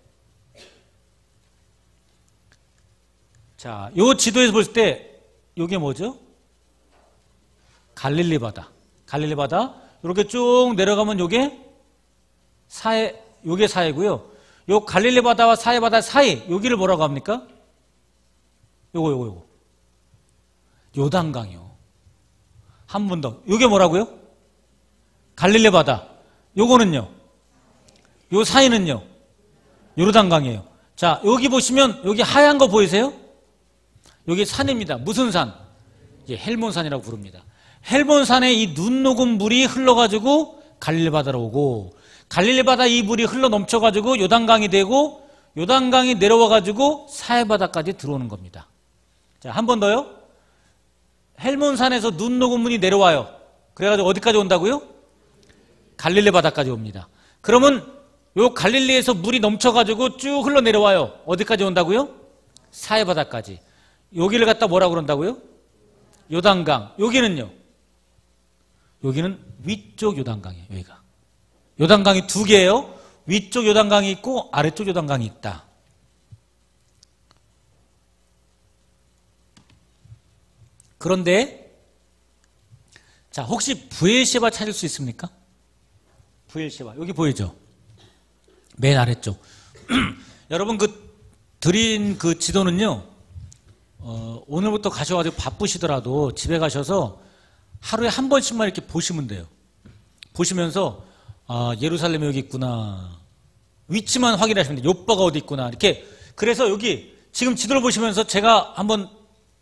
A: 자, 요 지도에서 볼 때 요게 뭐죠? 갈릴리 바다. 이렇게 쭉 내려가면 요게 사해고요. 요 갈릴리 바다와 사해 바다 사이, 여기를 뭐라고 합니까? 요거. 요단강이요. 한 번 더. 요게 뭐라고요? 갈릴리 바다. 요거는요. 요 사이는요. 요르단강이에요. 자, 여기 보시면 여기 하얀 거 보이세요? 여기 산입니다. 무슨 산? 예, 헬몬산이라고 부릅니다. 헬몬산에 이 눈 녹은 물이 흘러가지고 갈릴리 바다로 오고, 갈릴리 바다 이 물이 흘러 넘쳐가지고 요단강이 되고, 요단강이 내려와가지고 사해바다까지 들어오는 겁니다. 자, 한 번 더요. 헬몬산에서 눈 녹은 물이 내려와요. 그래가지고 어디까지 온다고요? 갈릴리 바다까지 옵니다. 그러면 요 갈릴리에서 물이 넘쳐가지고 쭉 흘러내려와요. 어디까지 온다고요? 사해바다까지. 여기를 갖다 뭐라고 그런다고요? 요단강. 여기는요? 여기는 위쪽 요단강이에요. 여기가. 요단강이 두 개예요. 위쪽 요단강이 있고 아래쪽 요단강이 있다. 그런데 자, 혹시 브엘셰바 찾을 수 있습니까? 브엘셰바. 여기 보이죠? 맨 아래쪽. 여러분 드린 그 지도는요, 오늘부터 가셔가지고 바쁘시더라도 집에 가셔서 하루에 한 번씩만 이렇게 보시면 돼요. 보시면서, 아, 예루살렘이 여기 있구나. 위치만 확인하시면 돼요. 요바가 어디 있구나. 이렇게. 그래서 여기 지금 지도를 보시면서 제가 한번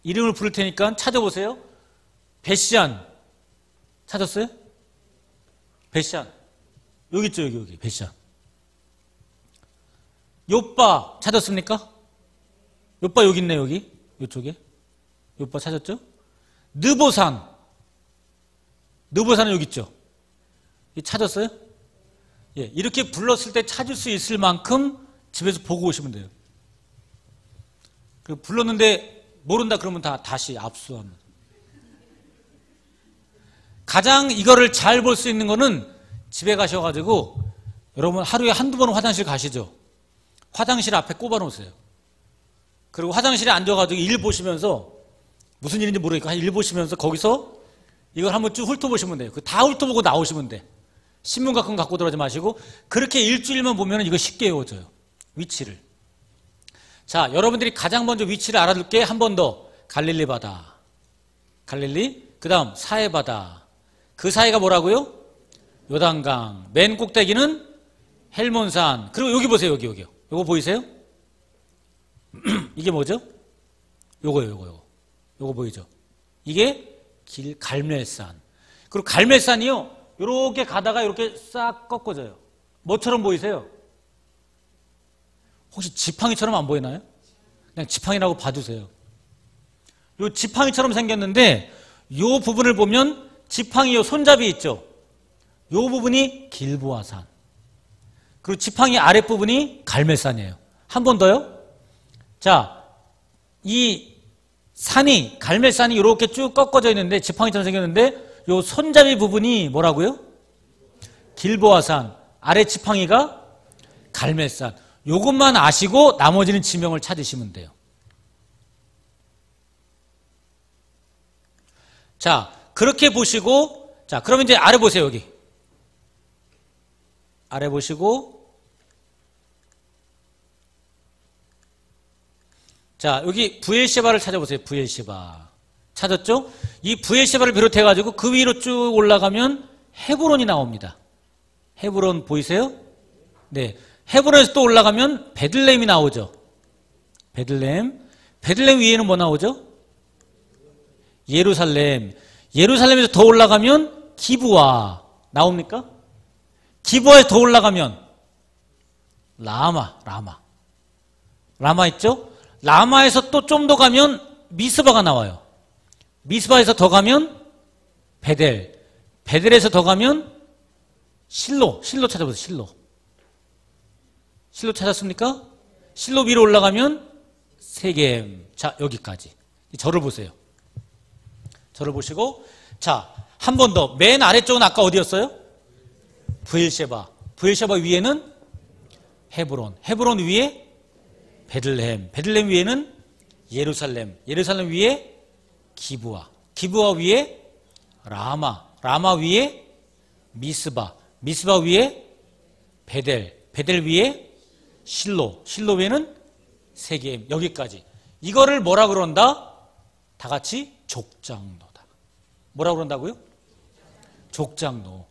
A: 이름을 부를 테니까 찾아보세요. 벳시안. 찾았어요? 벳시안. 여기 있죠, 여기, 벳시안. 요바 찾았습니까? 요바 여기 있네, 여기. 요쪽에. 요바 찾았죠? 느보산. 느보산은 여기 있죠? 찾았어요? 예, 이렇게 불렀을 때 찾을 수 있을 만큼 집에서 보고 오시면 돼요. 그리고 불렀는데 모른다 그러면 다시 압수합니다. 가장 이거를 잘 볼 수 있는 거는 집에 가셔가지고 여러분 하루에 한두 번은 화장실 가시죠? 화장실 앞에 꼽아 놓으세요. 그리고 화장실에 앉아가지고 일 보시면서 무슨 일인지 모르니까 일 보시면서 거기서 이걸 한번 쭉 훑어보시면 돼요. 다 훑어보고 나오시면 돼. 신문 같은 거 갖고 들어가지 마시고 그렇게 일주일만 보면 이거 쉽게 외워져요. 위치를. 자, 여러분들이 가장 먼저 위치를 알아둘 게 한 번 더. 갈릴리 바다. 갈릴리. 그 다음 사해바다. 그 사이가 뭐라고요? 요단강. 맨 꼭대기는 헬몬산. 그리고 여기 보세요. 여기요. 요거 보이세요? 이게 뭐죠? 요거요. 요거 보이죠? 이게 갈멜산. 그리고 갈멜산이요, 요렇게 가다가 이렇게 싹 꺾어져요. 뭐처럼 보이세요? 혹시 지팡이처럼 안 보이나요? 그냥 지팡이라고 봐주세요. 요 지팡이처럼 생겼는데, 요 부분을 보면 지팡이 요 손잡이 있죠? 요 부분이 길보아산. 그리고 지팡이 아랫부분이 갈멜산이에요. 한 번 더요. 자, 이 산이, 갈멜산이 이렇게 쭉 꺾어져 있는데, 지팡이처럼 생겼는데, 요 손잡이 부분이 뭐라고요? 길보아산. 아래 지팡이가 갈멜산. 요것만 아시고 나머지는 지명을 찾으시면 돼요. 자, 그렇게 보시고, 자, 그러면 이제 아래 보세요, 여기. 아래 보시고, 자, 여기 브엘셰바를 찾아보세요. 브엘셰바. 찾았죠? 이 브엘셰바를 비롯해가지고 그 위로 쭉 올라가면 헤브론이 나옵니다. 헤브론 보이세요? 네. 헤브론에서 또 올라가면 베들레헴이 나오죠. 베들레헴. 베들레헴 위에는 뭐 나오죠? 예루살렘. 예루살렘에서 더 올라가면 기브아. 나옵니까? 기브아에서 더 올라가면 라마 있죠? 라마에서 또 좀 더 가면 미스바가 나와요. 미스바에서 더 가면 베델. 베델에서 더 가면 실로 찾아보세요. 실로 찾았습니까? 실로 위로 올라가면 세겜. 자, 여기까지. 저를 보세요. 저를 보시고, 자, 한 번 더. 맨 아래쪽은 아까 어디였어요? 브엘셰바. 브엘셰바 위에는 헤브론. 헤브론 위에 베들레헴. 베들레헴 위에는 예루살렘. 예루살렘 위에 기브아. 기브아 위에 라마. 라마 위에 미스바. 미스바 위에 베델. 베델 위에 실로. 실로 위에는 세겜. 여기까지. 이거를 뭐라 그런다? 다 같이 족장로다. 뭐라 그런다고요? 족장로.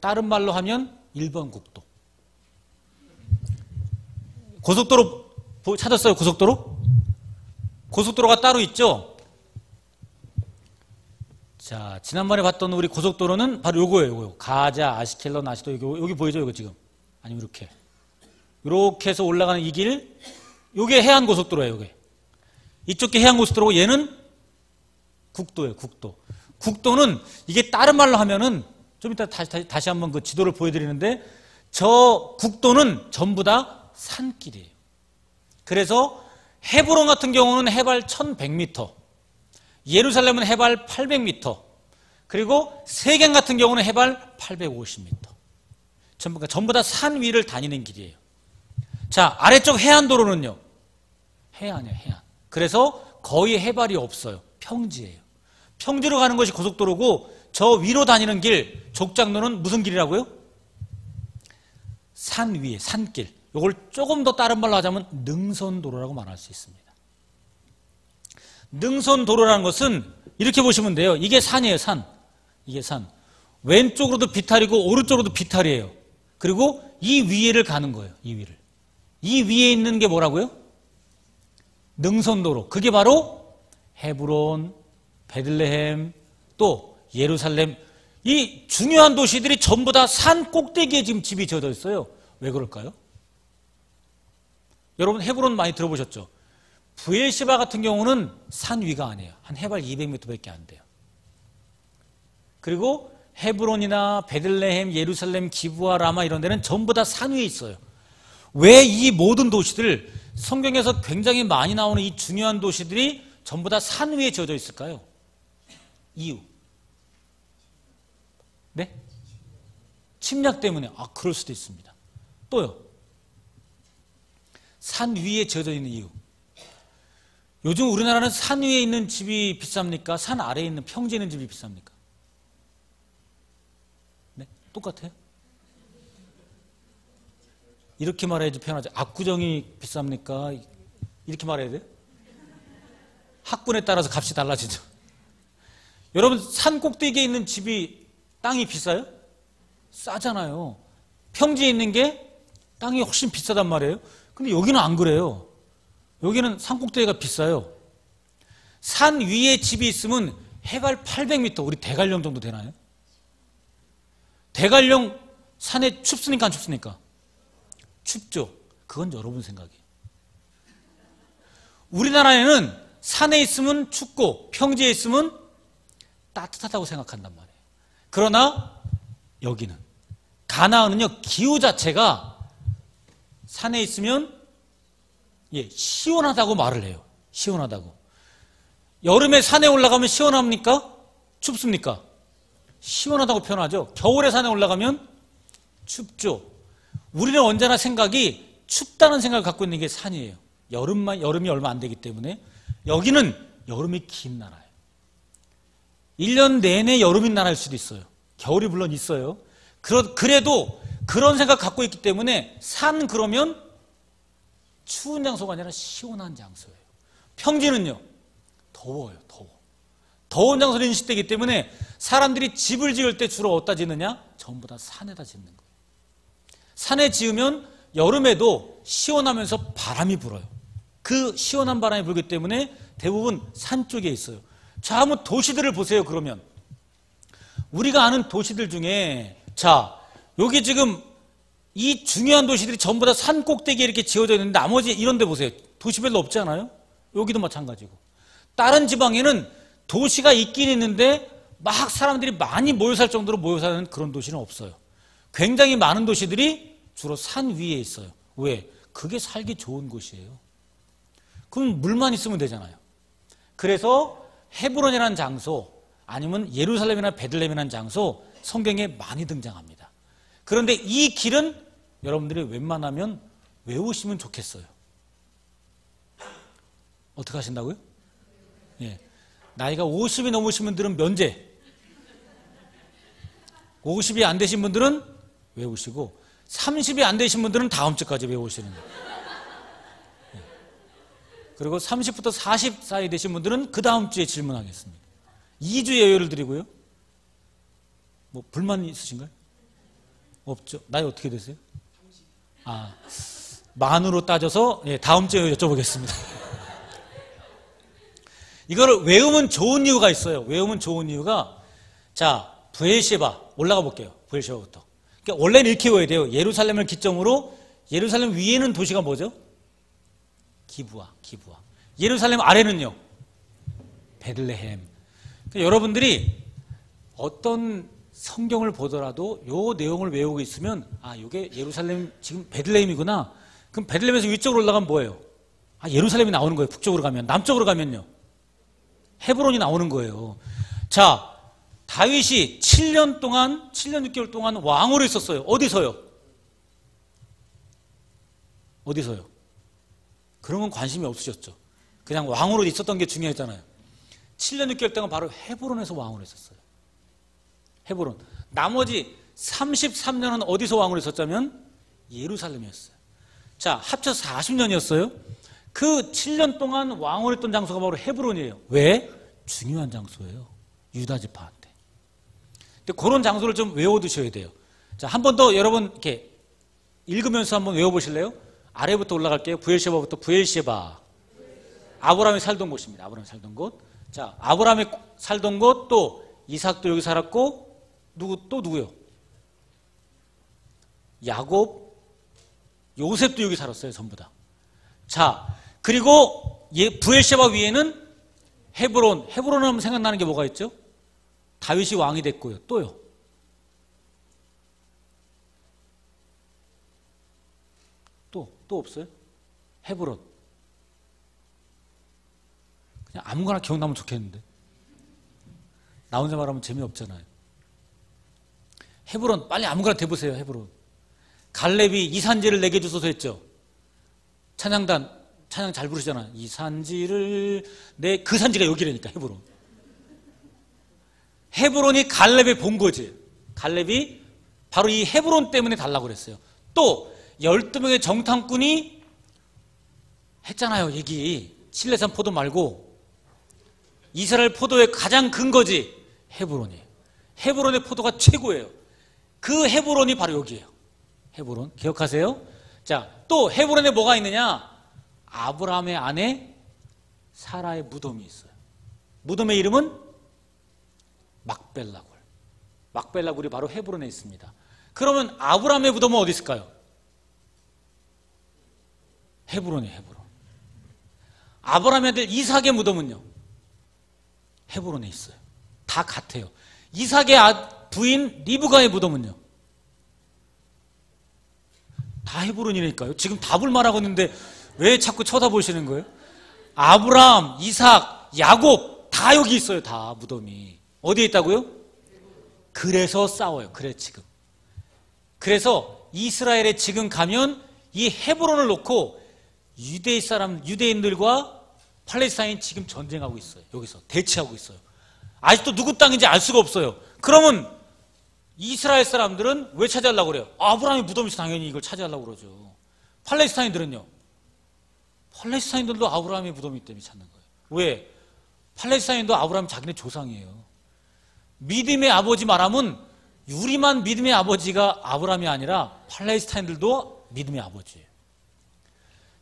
A: 다른 말로 하면 1번 국도. 고속도로 찾았어요? 고속도로? 고속도로가 따로 있죠? 자, 지난번에 봤던 우리 고속도로는 바로 요거예요. 요거. 가자, 아시켈론, 아시도 여기 보이죠? 이거 지금. 아니면 이렇게. 이렇게 해서 올라가는 이 길, 요게 해안고속도로예요. 요게. 이쪽 게 해안고속도로고 얘는 국도예요. 국도. 국도는 이게 다른 말로 하면은 좀 이따 다시 한번 그 지도를 보여드리는데 저 국도는 전부 다 산길이에요. 그래서 헤브론 같은 경우는 해발 1100m, 예루살렘은 해발 800m, 그리고 세겜 같은 경우는 해발 850m. 전부 다 산 위를 다니는 길이에요. 자, 아래쪽 해안도로는요. 해안이에요, 해안. 그래서 거의 해발이 없어요. 평지예요. 평지로 가는 것이 고속도로고 저 위로 다니는 길, 족장로는 무슨 길이라고요? 산 위에, 산길. 이걸 조금 더 다른 말로 하자면 능선도로라고 말할 수 있습니다. 능선도로라는 것은 이렇게 보시면 돼요. 이게 산이에요, 산. 이게 산. 왼쪽으로도 비탈이고 오른쪽으로도 비탈이에요. 그리고 이 위를 가는 거예요. 이 위를. 이 위에 있는 게 뭐라고요? 능선도로. 그게 바로 헤브론, 베들레헴, 또 예루살렘. 이 중요한 도시들이 전부 다 산 꼭대기에 지금 집이 지어져 있어요. 왜 그럴까요? 여러분 헤브론 많이 들어보셨죠? 브엘시바 같은 경우는 산 위가 아니에요. 한 해발 200m밖에 안 돼요. 그리고 헤브론이나 베들레헴, 예루살렘, 기브와 라마 이런 데는 전부 다 산 위에 있어요. 왜 이 모든 도시들, 성경에서 굉장히 많이 나오는 이 중요한 도시들이 전부 다 산 위에 지어져 있을까요? 이유. 네? 침략 때문에. 아, 그럴 수도 있습니다. 또요. 산 위에 지어져 있는 이유. 요즘 우리나라는 산 위에 있는 집이 비쌉니까? 산 아래에 있는 평지에 있는 집이 비쌉니까? 네? 똑같아요? 이렇게 말해야지 편하죠. 압구정이 비쌉니까? 이렇게 말해야 돼요? 학군에 따라서 값이 달라지죠. 여러분 산 꼭대기에 있는 집이 땅이 비싸요? 싸잖아요. 평지에 있는 게 땅이 훨씬 비싸단 말이에요. 근데 여기는 안 그래요. 여기는 산 꼭대기가 비싸요. 산 위에 집이 있으면 해발 800m, 우리 대관령 정도 되나요? 대관령 산에 춥습니까? 안 춥습니까? 춥죠. 그건 여러분 생각이에요. 우리나라에는 산에 있으면 춥고 평지에 있으면 따뜻하다고 생각한단 말이에요. 그러나 여기는 가나안은요, 기후 자체가 산에 있으면 시원하다고 말을 해요. 시원하다고. 여름에 산에 올라가면 시원합니까? 춥습니까? 시원하다고 표현하죠. 겨울에 산에 올라가면 춥죠. 우리는 언제나 생각이 춥다는 생각을 갖고 있는 게 산이에요. 여름이 얼마 안 되기 때문에. 여기는 여름이 긴 나라예요. 1년 내내 여름인 나라일 수도 있어요. 겨울이 물론 있어요. 그래도 그런 생각 갖고 있기 때문에 산 그러면 추운 장소가 아니라 시원한 장소예요. 평지는요, 더워요, 더워. 더운 장소를 인식되기 때문에 사람들이 집을 지을 때 주로 어디다 짓느냐? 전부 다 산에다 짓는 거예요. 산에 지으면 여름에도 시원하면서 바람이 불어요. 그 시원한 바람이 불기 때문에 대부분 산 쪽에 있어요. 자, 한번 도시들을 보세요. 그러면 우리가 아는 도시들 중에, 자, 여기 지금 이 중요한 도시들이 전부 다 산 꼭대기에 이렇게 지어져 있는데 나머지 이런 데 보세요. 도시 별로 없지 않아요? 여기도 마찬가지고. 다른 지방에는 도시가 있긴 있는데 막 사람들이 많이 모여 살 정도로 모여 사는 그런 도시는 없어요. 굉장히 많은 도시들이 주로 산 위에 있어요. 왜? 그게 살기 좋은 곳이에요. 그럼 물만 있으면 되잖아요. 그래서 헤브론이라는 장소, 아니면 예루살렘이나 베들레헴이라는 장소, 성경에 많이 등장합니다. 그런데 이 길은 여러분들이 웬만하면 외우시면 좋겠어요. 어떻게 하신다고요? 예. 나이가 50이 넘으신 분들은 면제, 50이 안 되신 분들은 외우시고, 30이 안 되신 분들은 다음 주까지 외우시는 거예요. 예. 그리고 30부터 40 사이 되신 분들은 그 다음 주에 질문하겠습니다. 2주 여유를 드리고요. 뭐 불만 있으신가요? 없죠. 나이 어떻게 되세요? 아, 만으로 따져서 다음 주에 여쭤보겠습니다. 이거를 외우면 좋은 이유가 있어요. 외우면 좋은 이유가, 자, 브엘셰바 올라가 볼게요. 브엘셰바부터. 그러니까 원래는 이렇게 외워야 돼요. 예루살렘을 기점으로, 예루살렘 위에는 도시가 뭐죠? 기브아. 예루살렘 아래는요? 베들레헴. 그러니까 여러분들이 어떤 성경을 보더라도 요 내용을 외우고 있으면, 아, 이게 예루살렘 지금 베들레헴이구나. 그럼 베들레헴에서 위쪽으로 올라가면 뭐예요? 아, 예루살렘이 나오는 거예요. 북쪽으로 가면. 남쪽으로 가면요? 헤브론이 나오는 거예요. 자, 다윗이 7년 6개월 동안 왕으로 있었어요. 어디서요? 그런 건 관심이 없으셨죠. 그냥 왕으로 있었던 게 중요했잖아요. 7년 6개월 동안 바로 헤브론에서 왕으로 있었어요. 헤브론. 나머지 33년은 어디서 왕으로 있었자면 예루살렘이었어요. 자, 합쳐서 40년이었어요. 그 7년 동안 왕으로 있던 장소가 바로 헤브론이에요. 왜? 중요한 장소예요. 유다 지파한테. 근데 그런 장소를 좀 외워두셔야 돼요. 자, 한 번 더 여러분 이렇게 읽으면서 한번 외워보실래요? 아래부터 올라갈게요. 브엘셰바부터. 브엘셰바. 아브라함이 살던 곳입니다. 아브라함이 살던 곳. 자, 아브라함이 살던 곳, 또 이삭도 여기 살았고, 누구요? 야곱, 요셉도 여기 살았어요. 전부 다. 자, 그리고 브엘셰바 위에는 헤브론. 헤브론 하면 생각나는 게 뭐가 있죠? 다윗이 왕이 됐고요. 또요. 또 없어요? 헤브론. 그냥 아무거나 기억나면 좋겠는데. 나 혼자 말하면 재미없잖아요. 헤브론, 빨리 아무거나 대보세요. 헤브론. 갈렙이 이 산지를 내게 주소서 했죠. 찬양 잘 부르시잖아. 이 산지를 그 산지가 여기라니까. 헤브론. 헤브론이 갈렙의 본거지. 갈렙이 바로 이 헤브론 때문에 달라고 그랬어요. 또 12명의 정탐꾼이 했잖아요. 얘기. 실레산 포도 말고 이스라엘 포도의 가장 근거지 헤브론이에요. 헤브론의 포도가 최고예요. 그 헤브론이 바로 여기예요. 헤브론. 기억하세요? 자, 또 헤브론에 뭐가 있느냐? 아브라함의 아내 사라의 무덤이 있어요. 무덤의 이름은 막벨라굴. 막벨라굴이 바로 헤브론에 있습니다. 그러면 아브라함의 무덤은 어디 있을까요? 헤브론이에요. 헤브론. 아브라함의 아들 이삭의 무덤은요? 헤브론에 있어요. 다 같아요. 이삭의 부인 리브가의 무덤은요? 다 헤브론이니까요. 지금 답을 말하고 있는데 왜 자꾸 쳐다보시는 거예요? 아브라함, 이삭, 야곱 다 여기 있어요. 다 무덤이. 어디에 있다고요? 그래서 싸워요. 그래서 이스라엘에 지금 가면 이 헤브론을 놓고 유대인들과 팔레스타인이 지금 전쟁하고 있어요. 여기서 대치하고 있어요. 아직도 누구 땅인지 알 수가 없어요. 그러면 이스라엘 사람들은 왜 차지하려고 그래요? 아브라함의 무덤이 있어 당연히 이걸 차지하려고 그러죠. 팔레스타인들은요? 팔레스타인들도 아브라함의 무덤이 때문에 찾는 거예요. 왜? 팔레스타인도 아브라함이 자기네 조상이에요. 믿음의 아버지 말하면 우리만 믿음의 아버지가 아브라함이 아니라 팔레스타인들도 믿음의 아버지예요.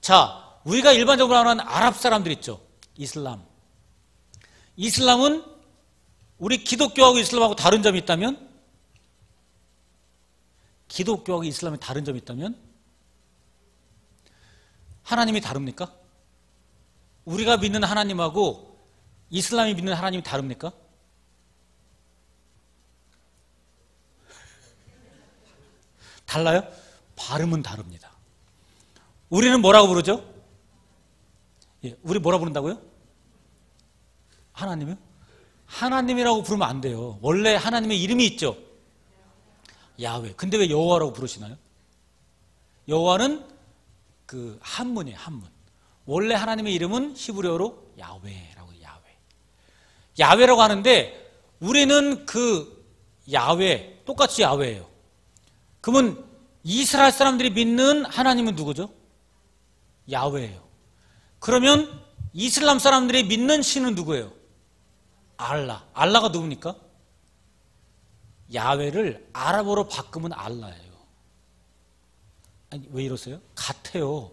A: 자, 우리가 일반적으로 아는 아랍 사람들 있죠. 이슬람은 우리 기독교하고 이슬람하고 다른 점이 있다면? 기독교하고 이슬람이 다른 점이 있다면? 하나님이 다릅니까? 우리가 믿는 하나님하고 이슬람이 믿는 하나님이 다릅니까? 달라요? 발음은 다릅니다. 우리는 뭐라고 부르죠? 우리 뭐라고 부른다고요? 하나님이요? 하나님이라고 부르면 안 돼요. 원래 하나님의 이름이 있죠? 야훼. 근데 왜 여호와라고 부르시나요? 여호와는 그 한문이에요. 한문. 원래 하나님의 이름은 히브리어로 야훼라고 해요. 야훼라고 하는데 우리는 그 야훼 똑같이 야훼예요. 그러면 이스라엘 사람들이 믿는 하나님은 누구죠? 야훼예요. 그러면 이슬람 사람들이 믿는 신은 누구예요? 알라. 알라가 누굽니까? 야훼를 아랍어로 바꾸면 알라예요. 아니, 왜 이러세요? 같아요.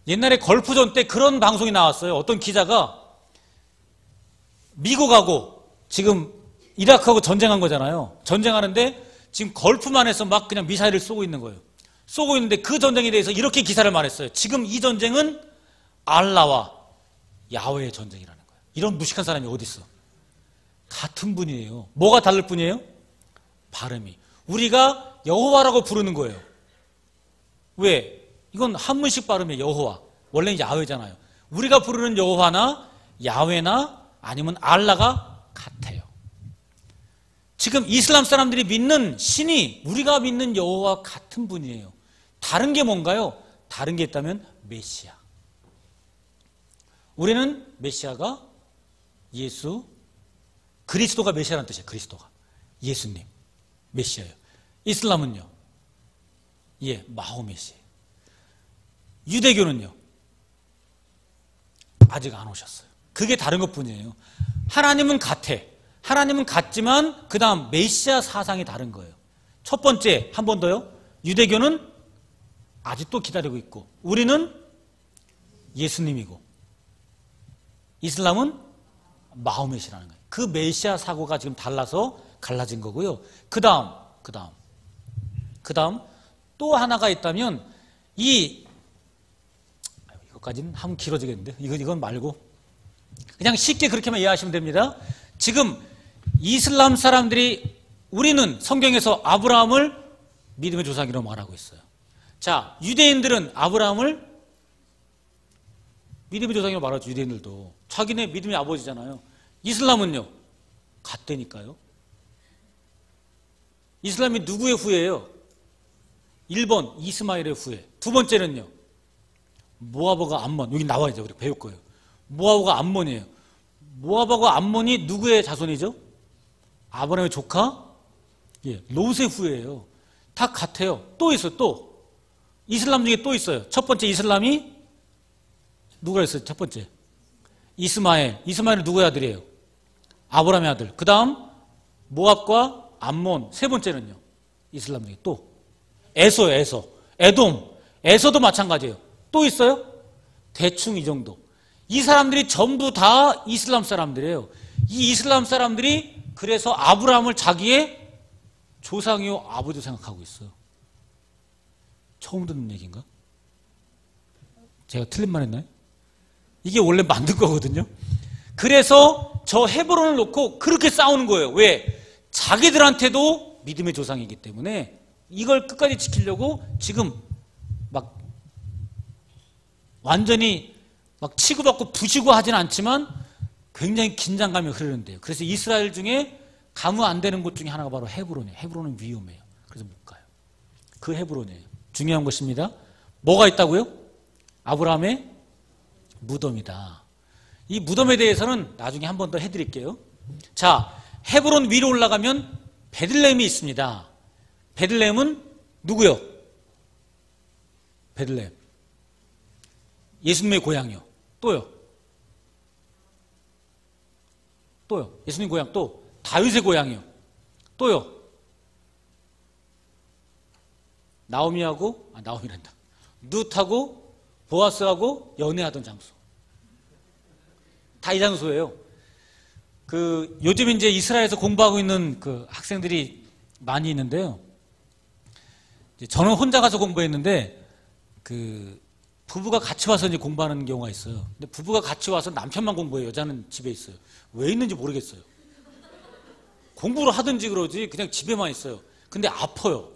A: 옛날에 걸프전 때 그런 방송이 나왔어요. 어떤 기자가 미국하고 지금 이라크하고 전쟁한 거잖아요. 전쟁하는데 지금 걸프만 해서 막 그냥 미사일을 쏘고 있는 거예요. 쏘고 있는데 그 전쟁에 대해서 이렇게 기사를 말했어요. 지금 이 전쟁은 알라와 야훼의 전쟁이라는 거예요. 이런 무식한 사람이 어디 있어? 같은 분이에요. 뭐가 다를 뿐이에요? 발음이. 우리가 여호와라고 부르는 거예요. 왜? 이건 한문식 발음이에요. 여호와. 원래는 야훼잖아요. 우리가 부르는 여호와나 야훼나 아니면 알라가 같아요. 지금 이슬람 사람들이 믿는 신이 우리가 믿는 여호와 같은 분이에요. 다른 게 뭔가요? 다른 게 있다면 메시아. 우리는 메시아가 예수, 그리스도가 메시아라는 뜻이에요. 그리스도가. 예수님. 메시아예요. 이슬람은요? 예, 마호메시예요. 유대교는요? 아직 안 오셨어요. 그게 다른 것뿐이에요. 하나님은 같아. 하나님은 같지만 그 다음 메시아 사상이 다른 거예요. 첫 번째, 한 번 더요. 유대교는 아직도 기다리고 있고 우리는 예수님이고 이슬람은 마호메시라는 거예요. 그 메시아 사고가 지금 달라서 갈라진 거고요. 그 다음 또 하나가 있다면 이것까지는 하면 길어지겠는데 이건 말고 그냥 쉽게 그렇게만 이해하시면 됩니다. 지금 이슬람 사람들이 우리는 성경에서 아브라함을 믿음의 조상이라고 말하고 있어요. 자, 유대인들은 아브라함을 믿음의 조상이라고 말하죠. 유대인들도 자기네 믿음의 아버지잖아요. 이슬람은요? 같다니까요. 이슬람이 누구의 후예예요? 1번 이스마엘의 후예. 두 번째는요? 모압과 암몬. 여기 나와야죠. 우리 배울 거예요. 모압과 암몬이에요. 모압과 암몬이 누구의 자손이죠? 아브라함의 조카? 예, 롯의 후예예요. 다 같아요. 또 있어요. 또 이슬람 중에 또 있어요. 첫 번째 이슬람이 누가 있어요? 첫 번째 이스마엘. 이스마엘은 누구의 아들이에요? 아브라함의 아들. 그 다음 모압과 암몬. 세 번째는요? 이슬람 중에 또 에서요. 에서. 에돔. 에서도 마찬가지예요. 또 있어요? 대충 이 정도. 이 사람들이 전부 다 이슬람 사람들이에요. 이 이슬람 사람들이 그래서 아브라함을 자기의 조상이요 아버지로 생각하고 있어요. 처음 듣는 얘기인가? 제가 틀린 말 했나요? 이게 원래 만든 거거든요. 그래서 저 헤브론을 놓고 그렇게 싸우는 거예요. 왜? 자기들한테도 믿음의 조상이기 때문에 이걸 끝까지 지키려고 지금 막 완전히 막 치고받고 부시고 하진 않지만 굉장히 긴장감이 흐르는데요. 그래서 이스라엘 중에 가면 안 되는 곳 중에 하나가 바로 헤브론이에요. 헤브론은 위험해요. 그래서 못 가요. 그 헤브론이에요. 중요한 것입니다. 뭐가 있다고요? 아브라함의 무덤이다. 이 무덤에 대해서는 나중에 한 번 더 해드릴게요. 자, 헤브론 위로 올라가면 베들레헴이 있습니다. 베들레헴은 누구요? 베들레헴. 예수님의 고향이요. 또요. 예수님 고향 또 다윗의 고향이요. 또요. 나오미란다. 룻하고 보아스하고 연애하던 장소. 다 이 장소예요. 요즘 이제 이스라엘에서 공부하고 있는 그 학생들이 많이 있는데요. 저는 혼자 가서 공부했는데 부부가 같이 와서 이제 공부하는 경우가 있어요. 근데 부부가 같이 와서 남편만 공부해요. 여자는 집에 있어요. 왜 있는지 모르겠어요. 공부를 하든지 그러지 그냥 집에만 있어요. 근데 아파요.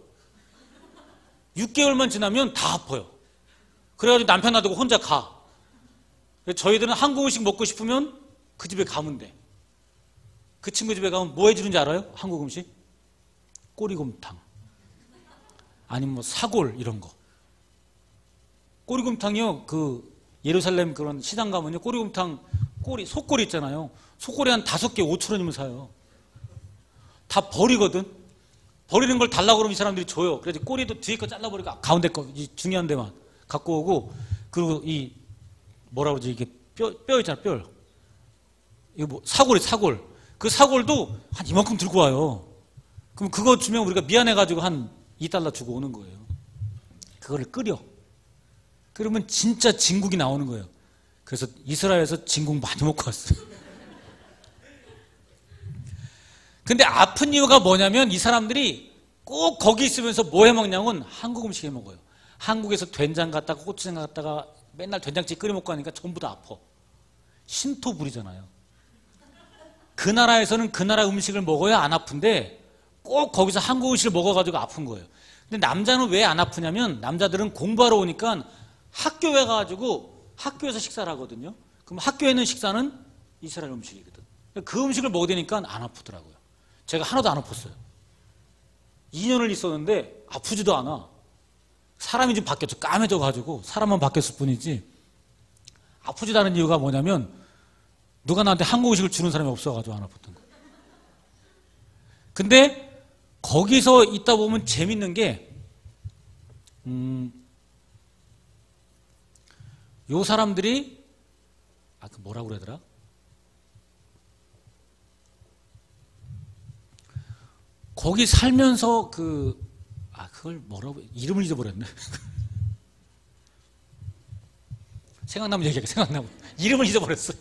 A: 6개월만 지나면 다 아파요. 그래가지고 남편 놔두고 혼자 가. 저희들은 한국 음식 먹고 싶으면 그 집에 가면 돼. 그 친구 집에 가면 뭐 해주는지 알아요? 한국 음식? 꼬리곰탕. 아니면 뭐 사골 이런 거. 꼬리곰탕이요. 예루살렘 그런 시장 가면요. 꼬리곰탕 속꼬리 있잖아요. 속꼬리 한 5개 5,000원이면 사요. 다 버리거든. 버리는 걸 달라고 그러면 이 사람들이 줘요. 그래서 꼬리도 뒤에 거 잘라버리고 가운데 거 중요한 데만 갖고 오고 그리고 뭐라 그러지 이게 뼈 있잖아 뼈. 이거 뭐 사골. 그 사골도 한 이만큼 들고 와요. 그럼 그거 주면 우리가 미안해가지고 한 $2 주고 오는 거예요. 그거를 끓여. 그러면 진짜 진국이 나오는 거예요. 그래서 이스라엘에서 진국 많이 먹고 왔어요. 근데 아픈 이유가 뭐냐면 이 사람들이 꼭 거기 있으면서 뭐 해먹냐면 한국 음식 해먹어요. 한국에서 된장 갖다가 고추장 갖다가 맨날 된장찌개 끓여 먹고 하니까 전부 다 아파. 신토불이잖아요. 그 나라에서는 그 나라 음식을 먹어야 안 아픈데 꼭 거기서 한국 음식을 먹어가지고 아픈 거예요. 근데 남자는 왜 안 아프냐면 남자들은 공부하러 오니까 학교에 가가지고 학교에서 식사를 하거든요. 그럼 학교에 있는 식사는 이스라엘 음식이거든. 그 음식을 먹게 되니까 안 아프더라고요. 제가 하나도 안 아팠어요. 2년을 있었는데 아프지도 않아. 사람이 좀 바뀌었죠. 까매져가지고 사람만 바뀌었을 뿐이지 아프지도 않은 이유가 뭐냐면 누가 나한테 한국 음식을 주는 사람이 없어가지고 안 아팠던 거예요. 근데 거기서 있다 보면 재밌는 게 요 사람들이 그 뭐라고 그러더라? 거기 살면서 그걸 뭐라고 이름을 잊어버렸네. 생각나면 얘기할게. 생각나면 이름을 잊어버렸어요.